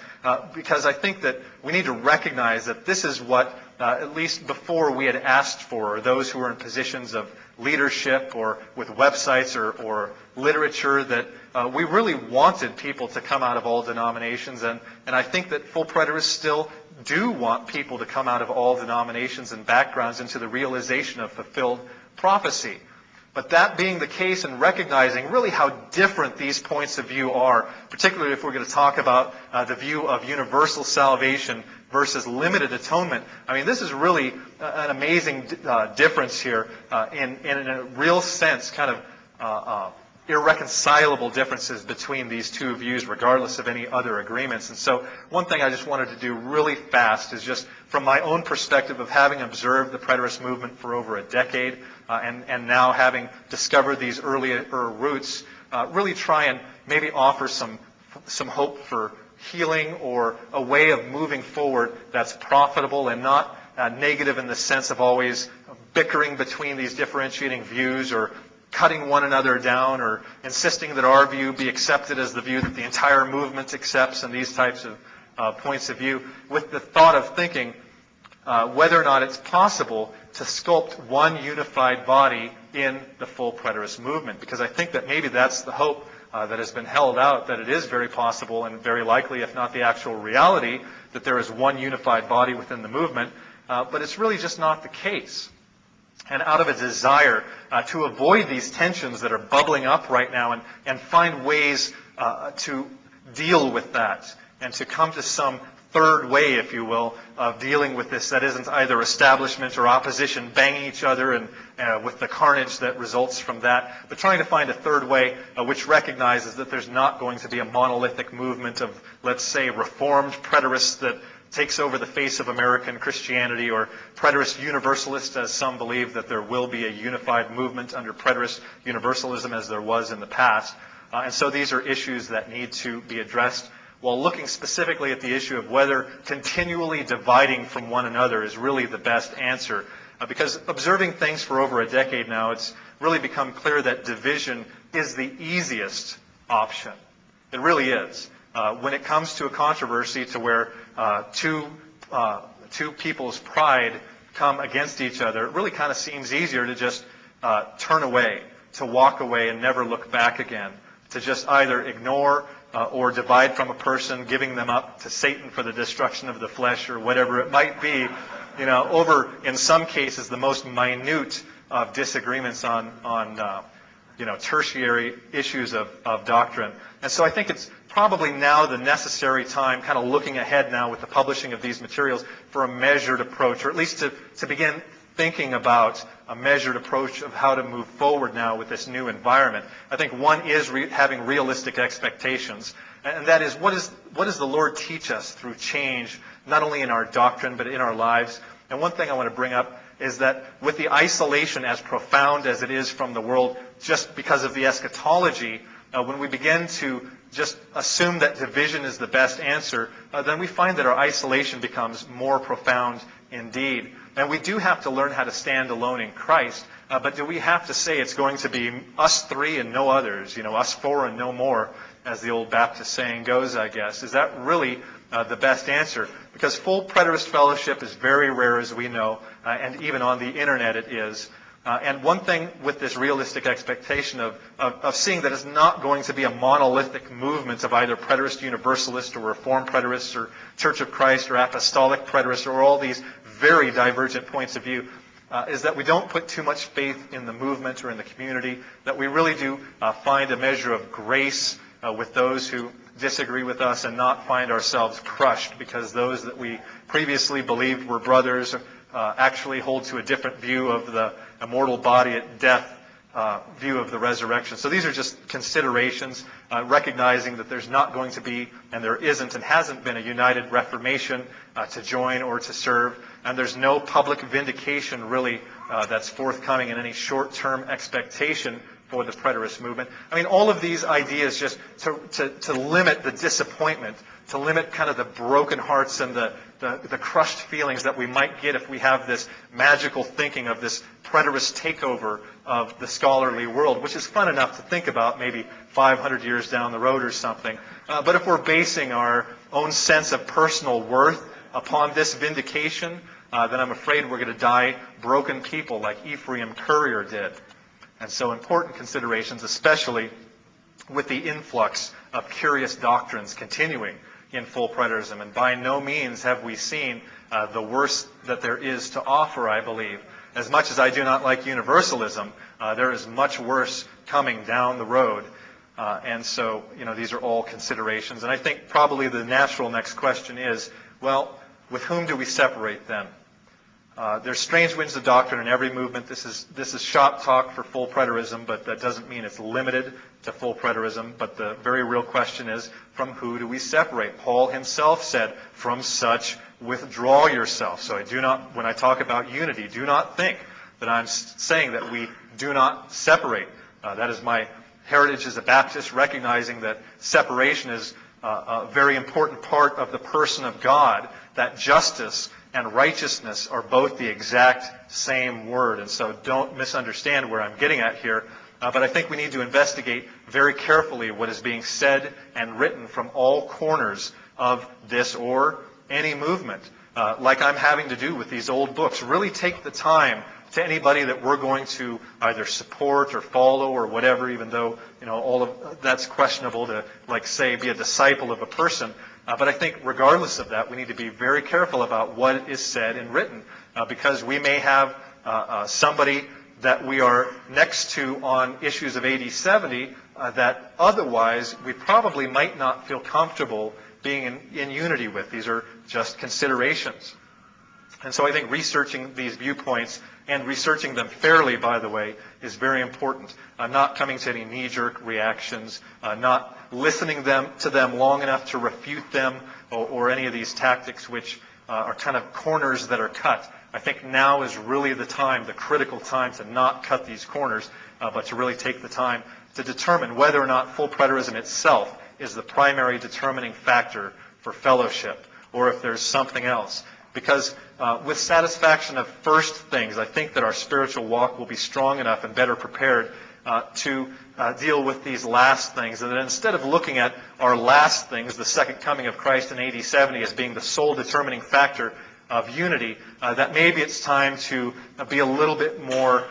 Because I think that we need to recognize that this is what at least before we had asked for, or those who were in positions of leadership or with websites or literature, that we really wanted people to come out of all denominations. And I think that full preterists still do want people to come out of all denominations and backgrounds into the realization of fulfilled prophecy. But that being the case, and recognizing really how different these points of view are, particularly if we're going to talk about the view of universal salvation versus limited atonement, I mean, this is really an amazing difference here in a real sense, kind of irreconcilable differences between these two views, regardless of any other agreements. And so one thing I just wanted to do really fast is just from my own perspective of having observed the preterist movement for over a decade, and now having discovered these earlier roots, really try and maybe offer some hope for healing or a way of moving forward that's profitable and not negative in the sense of always bickering between these differentiating views or cutting one another down or insisting that our view be accepted as the view that the entire movement accepts, and these types of points of view, with the thought of thinking whether or not it's possible to sculpt one unified body in the full preterist movement. Because I think that maybe that's the hope that has been held out, that it is very possible and very likely, if not the actual reality, that there is one unified body within the movement. But it's really just not the case. And out of a desire to avoid these tensions that are bubbling up right now and find ways to deal with that and to come to some third way, if you will, of dealing with this that isn't either establishment or opposition banging each other and with the carnage that results from that, but trying to find a third way which recognizes that there's not going to be a monolithic movement of, let's say, reformed preterists that takes over the face of American Christianity, or preterist universalists, as some believe that there will be a unified movement under preterist universalism as there was in the past. And so these are issues that need to be addressed while looking specifically at the issue of whether continually dividing from one another is really the best answer. Because observing things for over a decade now, it's really become clear that division is the easiest option. It really is. When it comes to a controversy to where two people's pride come against each other, it really kind of seems easier to just turn away, to walk away and never look back again, to just either ignore or divide from a person, giving them up to Satan for the destruction of the flesh or whatever it might be, over, in some cases, the most minute of disagreements on tertiary issues of doctrine. And so I think it's probably now the necessary time, kind of looking ahead now with the publishing of these materials, for a measured approach, or at least to begin thinking about a measured approach of how to move forward now with this new environment. I think one is having realistic expectations, and that is, what does the Lord teach us through change, not only in our doctrine but in our lives? And one thing I want to bring up is that with the isolation as profound as it is from the world, just because of the eschatology, when we begin to just assume that division is the best answer, then we find that our isolation becomes more profound indeed. And we do have to learn how to stand alone in Christ, but do we have to say it's going to be us three and no others, us four and no more, as the old Baptist saying goes, I guess? Is that really the best answer? Because full preterist fellowship is very rare, as we know, and even on the internet it is. And one thing with this realistic expectation of seeing that it's not going to be a monolithic movement of either preterist universalist or reformed preterists or Church of Christ or apostolic preterists or all these very divergent points of view, is that we don't put too much faith in the movement or in the community, that we really do find a measure of grace with those who disagree with us and not find ourselves crushed because those that we previously believed were brothers actually hold to a different view of the immortal body at death, view of the resurrection. So these are just considerations, recognizing that there's not going to be, and there isn't and hasn't been, a united Reformation to join or to serve, and there's no public vindication really that's forthcoming in any short-term expectation for the preterist movement. I mean, all of these ideas just to limit the disappointment, to limit kind of the broken hearts and the crushed feelings that we might get if we have this magical thinking of this preterist takeover of the scholarly world, which is fun enough to think about maybe 500 years down the road or something. But if we're basing our own sense of personal worth upon this vindication, then I'm afraid we're going to die broken people like Ephraim Currier did. And so important considerations, especially with the influx of curious doctrines continuing in full preterism. And by no means have we seen the worst that there is to offer, I believe. As much as I do not like universalism, there is much worse coming down the road. And so, these are all considerations. And I think probably the natural next question is, well, with whom do we separate then? There's strange winds of doctrine in every movement. This is shop talk for full preterism, but that doesn't mean it's limited to full preterism. But the very real question is, from who do we separate? Paul himself said, from such withdraw yourself. So when I talk about unity, do not think that I'm saying that we do not separate. That is my heritage as a Baptist, recognizing that separation is a very important part of the person of God, that justice and righteousness are both the exact same word. And so don't misunderstand where I'm getting at here. But I think we need to investigate very carefully what is being said and written from all corners of this or any movement, like I'm having to do with these old books. Really take the time to anybody that we're going to either support or follow or whatever, even though all of that's questionable to, like, say, be a disciple of a person. But I think regardless of that, we need to be very careful about what is said and written, because we may have somebody that we are next to on issues of AD 70 that otherwise we probably might not feel comfortable being in unity with. These are just considerations. And so I think researching these viewpoints, and researching them fairly, by the way, is very important. Not coming to any knee-jerk reactions, not listening to them long enough to refute them, or any of these tactics which are kind of corners that are cut. I think now is really the time, the critical time, to not cut these corners, but to really take the time to determine whether or not full preterism itself is the primary determining factor for fellowship, or if there's something else. Because with satisfaction of first things, I think that our spiritual walk will be strong enough and better prepared to deal with these last things. And then instead of looking at our last things, the second coming of Christ in AD 70 as being the sole determining factor of unity, that maybe it's time to be a little bit more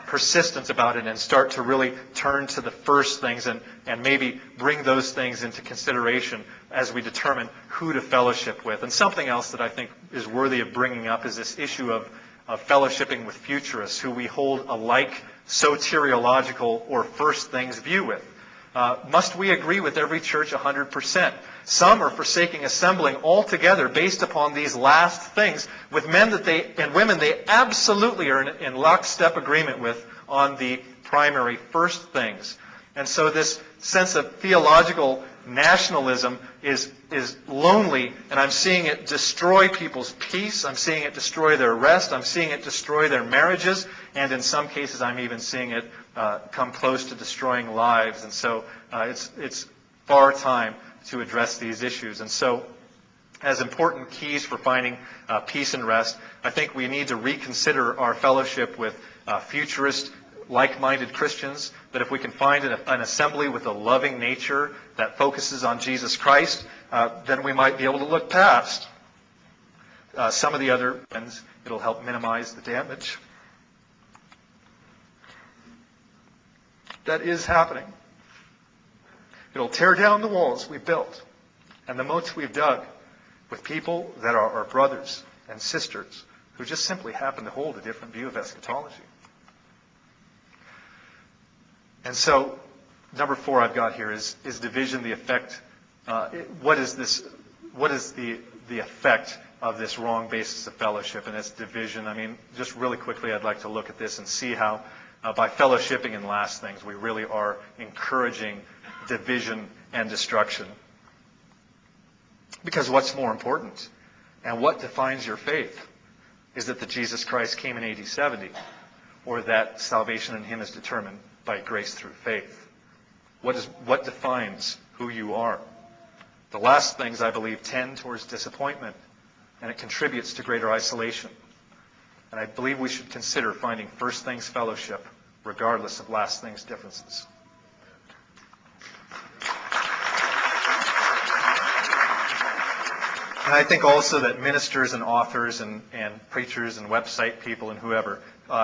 persistent about it and start to really turn to the first things and maybe bring those things into consideration as we determine who to fellowship with. And something else that I think is worthy of bringing up is this issue of fellowshipping with futurists who we hold a like soteriological or first things view with. Must we agree with every church 100%? Some are forsaking assembling altogether based upon these last things with men and women they absolutely are in lockstep agreement with on the primary first things. And so this sense of theological nationalism is lonely, and I'm seeing it destroy people's peace. I'm seeing it destroy their rest. I'm seeing it destroy their marriages. And in some cases, I'm even seeing it come close to destroying lives. And so it's far time to address these issues. And so as important keys for finding peace and rest, I think we need to reconsider our fellowship with futurist, like-minded Christians, that if we can find an assembly with a loving nature that focuses on Jesus Christ, then we might be able to look past some of the other ones. It'll help minimize the damage that is happening. It'll tear down the walls we built and the moats we've dug with people that are our brothers and sisters who just simply happen to hold a different view of eschatology. And so, number 4 I've got here is division the effect. What is the effect of this wrong basis of fellowship? And it's division. I mean, just really quickly, I'd like to look at this and see how by fellowshipping in last things, we really are encouraging division and destruction. Because what's more important and what defines your faith is that Jesus Christ came in AD 70, or that salvation in Him is determined by grace through faith. What defines who you are? The last things, I believe, tend towards disappointment, and it contributes to greater isolation. And I believe we should consider finding first things fellowship, regardless of last things differences. And I think also that ministers and authors and preachers and website people and whoever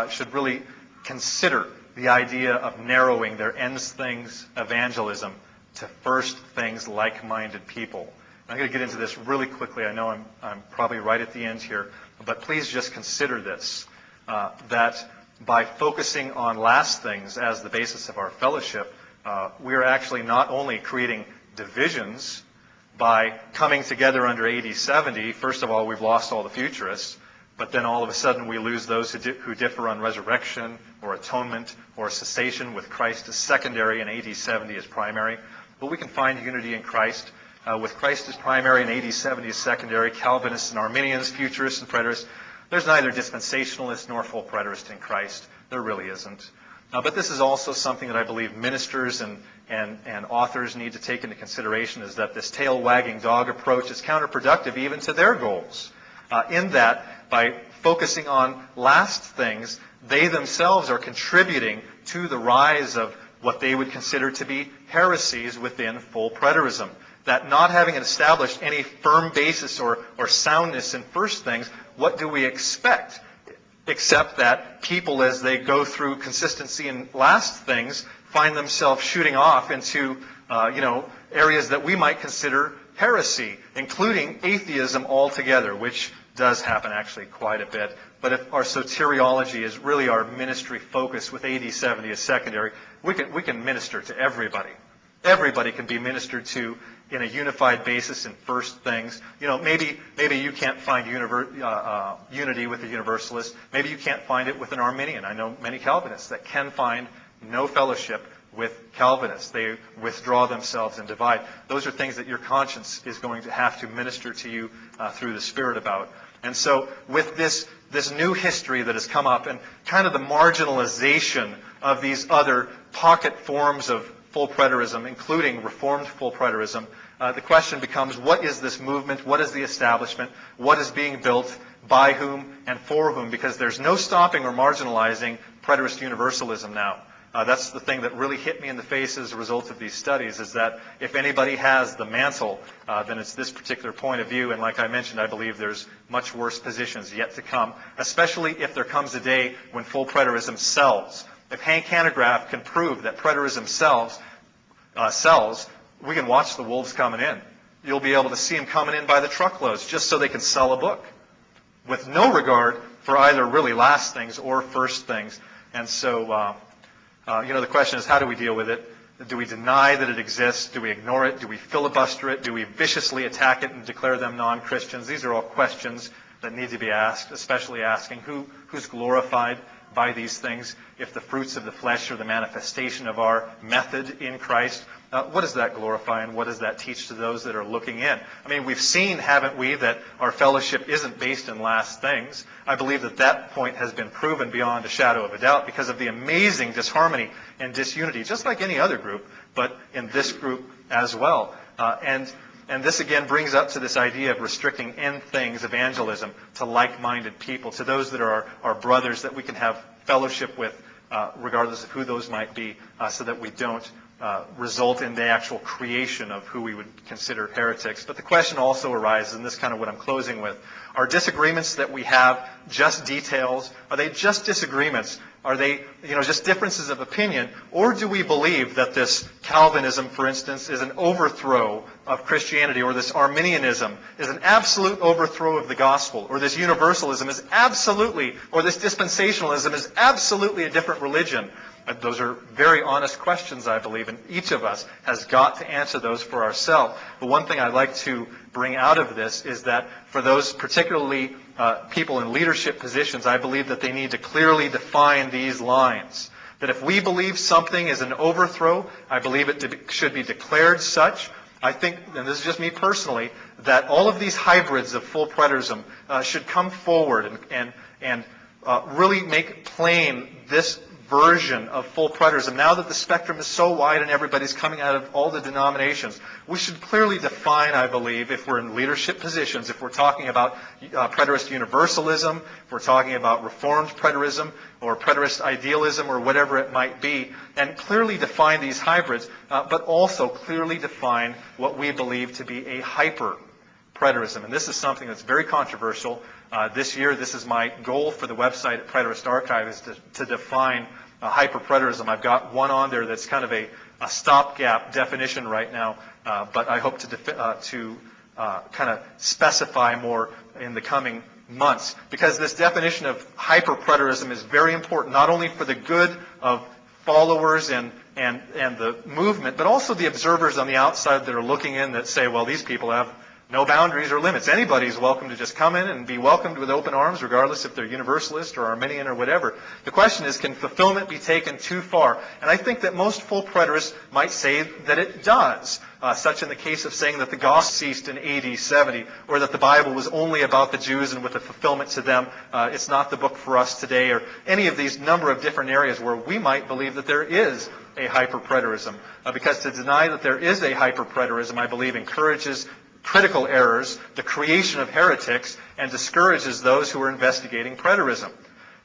should really consider the idea of narrowing their ends things evangelism to first things like-minded people. I'm going to get into this really quickly. I know I'm probably right at the end here, but please just consider this, that by focusing on last things as the basis of our fellowship, we are actually not only creating divisions by coming together under AD 70. First of all, we've lost all the futurists, but then all of a sudden we lose those who differ on resurrection or atonement or cessation, with Christ as secondary and AD 70 as primary. But we can find unity in Christ with Christ as primary and AD 70 as secondary, Calvinists and Arminians, futurists and preterists. There's neither dispensationalist nor full preterist in Christ. There really isn't. But this is also something that I believe ministers and authors need to take into consideration, is that this tail-wagging dog approach is counterproductive even to their goals. In that, by focusing on last things, they themselves are contributing to the rise of what they would consider to be heresies within full preterism. That not having established any firm basis or soundness in first things, what do we expect? Except that people, as they go through consistency in last things, find themselves shooting off into areas that we might consider heresy, including atheism altogether, which does happen actually quite a bit. But if our soteriology is really our ministry focus with AD 70 as secondary, we can minister to everybody. Everybody can be ministered to in a unified basis in first things. Maybe you can't find unity with a Universalist. Maybe you can't find it with an Arminian. I know many Calvinists that can find no fellowship with Calvinists. They withdraw themselves and divide. Those are things that your conscience is going to have to minister to you through the Spirit about. And so with this new history that has come up and kind of the marginalization of these other pocket forms of full preterism, including Reformed full preterism, the question becomes, what is this movement? What is the establishment? What is being built? By whom and for whom? Because there's no stopping or marginalizing preterist universalism now. That's the thing that really hit me in the face as a result of these studies, is that if anybody has the mantle, then it's this particular point of view. And like I mentioned, I believe there's much worse positions yet to come, especially if there comes a day when full preterism sells. If Hank Hanegraaff can prove that preterism sells, we can watch the wolves coming in. You'll be able to see them coming in by the truckloads just so they can sell a book, with no regard for either really last things or first things. And so, the question is, how do we deal with it? Do we deny that it exists? Do we ignore it? Do we filibuster it? Do we viciously attack it and declare them non-Christians? These are all questions that need to be asked, especially asking who's glorified by these things. If the fruits of the flesh are the manifestation of our method in Christ, what does that glorify and what does that teach to those that are looking in? I mean, we've seen, haven't we, that our fellowship isn't based in last things. I believe that point has been proven beyond a shadow of a doubt because of the amazing disharmony and disunity, just like any other group, but in this group as well. And this again brings up to this idea of restricting end things evangelism to like-minded people, to those that are our brothers that we can have fellowship with, regardless of who those might be, so that we don't result in the actual creation of who we would consider heretics. But the question also arises, and this is kind of what I'm closing with, are disagreements that we have just details? Are they just disagreements? Are they, just differences of opinion? Or do we believe that this Calvinism, for instance, is an overthrow of Christianity, or this Arminianism is an absolute overthrow of the gospel, or this Universalism is absolutely, or this dispensationalism is absolutely a different religion? Those are very honest questions, I believe, and each of us has got to answer those for ourselves. But one thing I'd like to bring out of this is that for those particularly people in leadership positions, I believe that they need to clearly define these lines. That if we believe something is an overthrow, I believe it should be declared such. I think, and this is just me personally, that all of these hybrids of full preterism should come forward and really make plain this version of full preterism. Now that the spectrum is so wide and everybody's coming out of all the denominations, we should clearly define, I believe, if we're in leadership positions, if we're talking about preterist universalism, if we're talking about reformed preterism or preterist idealism or whatever it might be, and clearly define these hybrids, but also clearly define what we believe to be a hyper preterism. And this is something that's very controversial. This year, this is my goal for the website at Preterist Archive, is to define hyper-preterism. I've got one on there that's kind of a stopgap definition right now, but I hope to kind of specify more in the coming months, because this definition of hyper-preterism is very important, not only for the good of followers and the movement, but also the observers on the outside that are looking in that say, well, these people have no boundaries or limits. Anybody's welcome to just come in and be welcomed with open arms, regardless if they're Universalist or Arminian or whatever. The question is, can fulfillment be taken too far? And I think that most full preterists might say that it does, such in the case of saying that the gospel ceased in AD 70, or that the Bible was only about the Jews and with the fulfillment to them, it's not the book for us today, or any of these number of different areas where we might believe that there is a hyper-preterism. Because to deny that there is a hyper-preterism, I believe, encourages critical errors, the creation of heretics, and discourages those who are investigating preterism.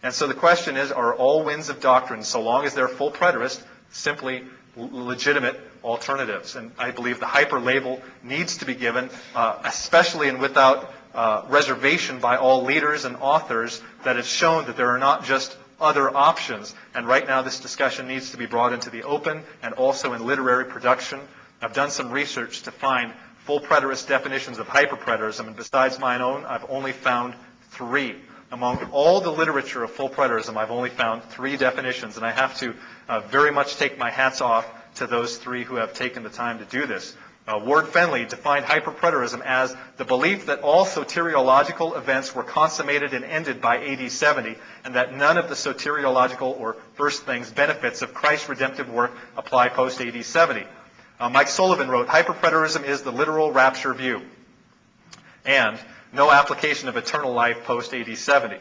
And so the question is, are all winds of doctrine, so long as they're full preterist, simply legitimate alternatives? And I believe the hyper label needs to be given, especially and without reservation by all leaders and authors, that it's shown that there are not just other options. And right now this discussion needs to be brought into the open and also in literary production. I've done some research to find full preterist definitions of hyper-preterism, and besides mine own, I've only found 3. Among all the literature of full preterism, I've only found 3 definitions, and I have to very much take my hats off to those 3 who have taken the time to do this. Ward Fenley defined hyper-preterism as the belief that all soteriological events were consummated and ended by AD 70, and that none of the soteriological or first things benefits of Christ's redemptive work apply post-AD 70. Mike Sullivan wrote, hyper-preterism is the literal rapture view, and no application of eternal life post-AD 70.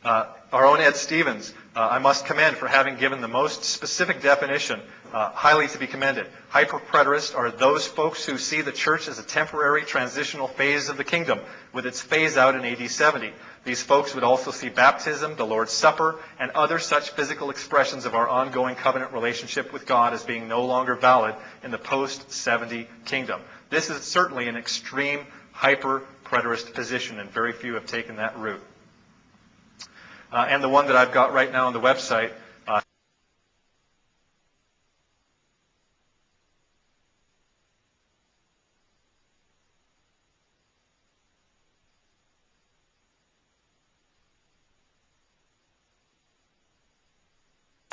Our own Ed Stevens, I must commend for having given the most specific definition, highly to be commended. Hyper-preterists are those folks who see the church as a temporary transitional phase of the kingdom, with its phase out in AD 70. These folks would also see baptism, the Lord's Supper, and other such physical expressions of our ongoing covenant relationship with God as being no longer valid in the post-70 kingdom. This is certainly an extreme hyper-preterist position, and very few have taken that route. And the one that I've got right now on the website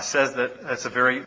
says that it's a very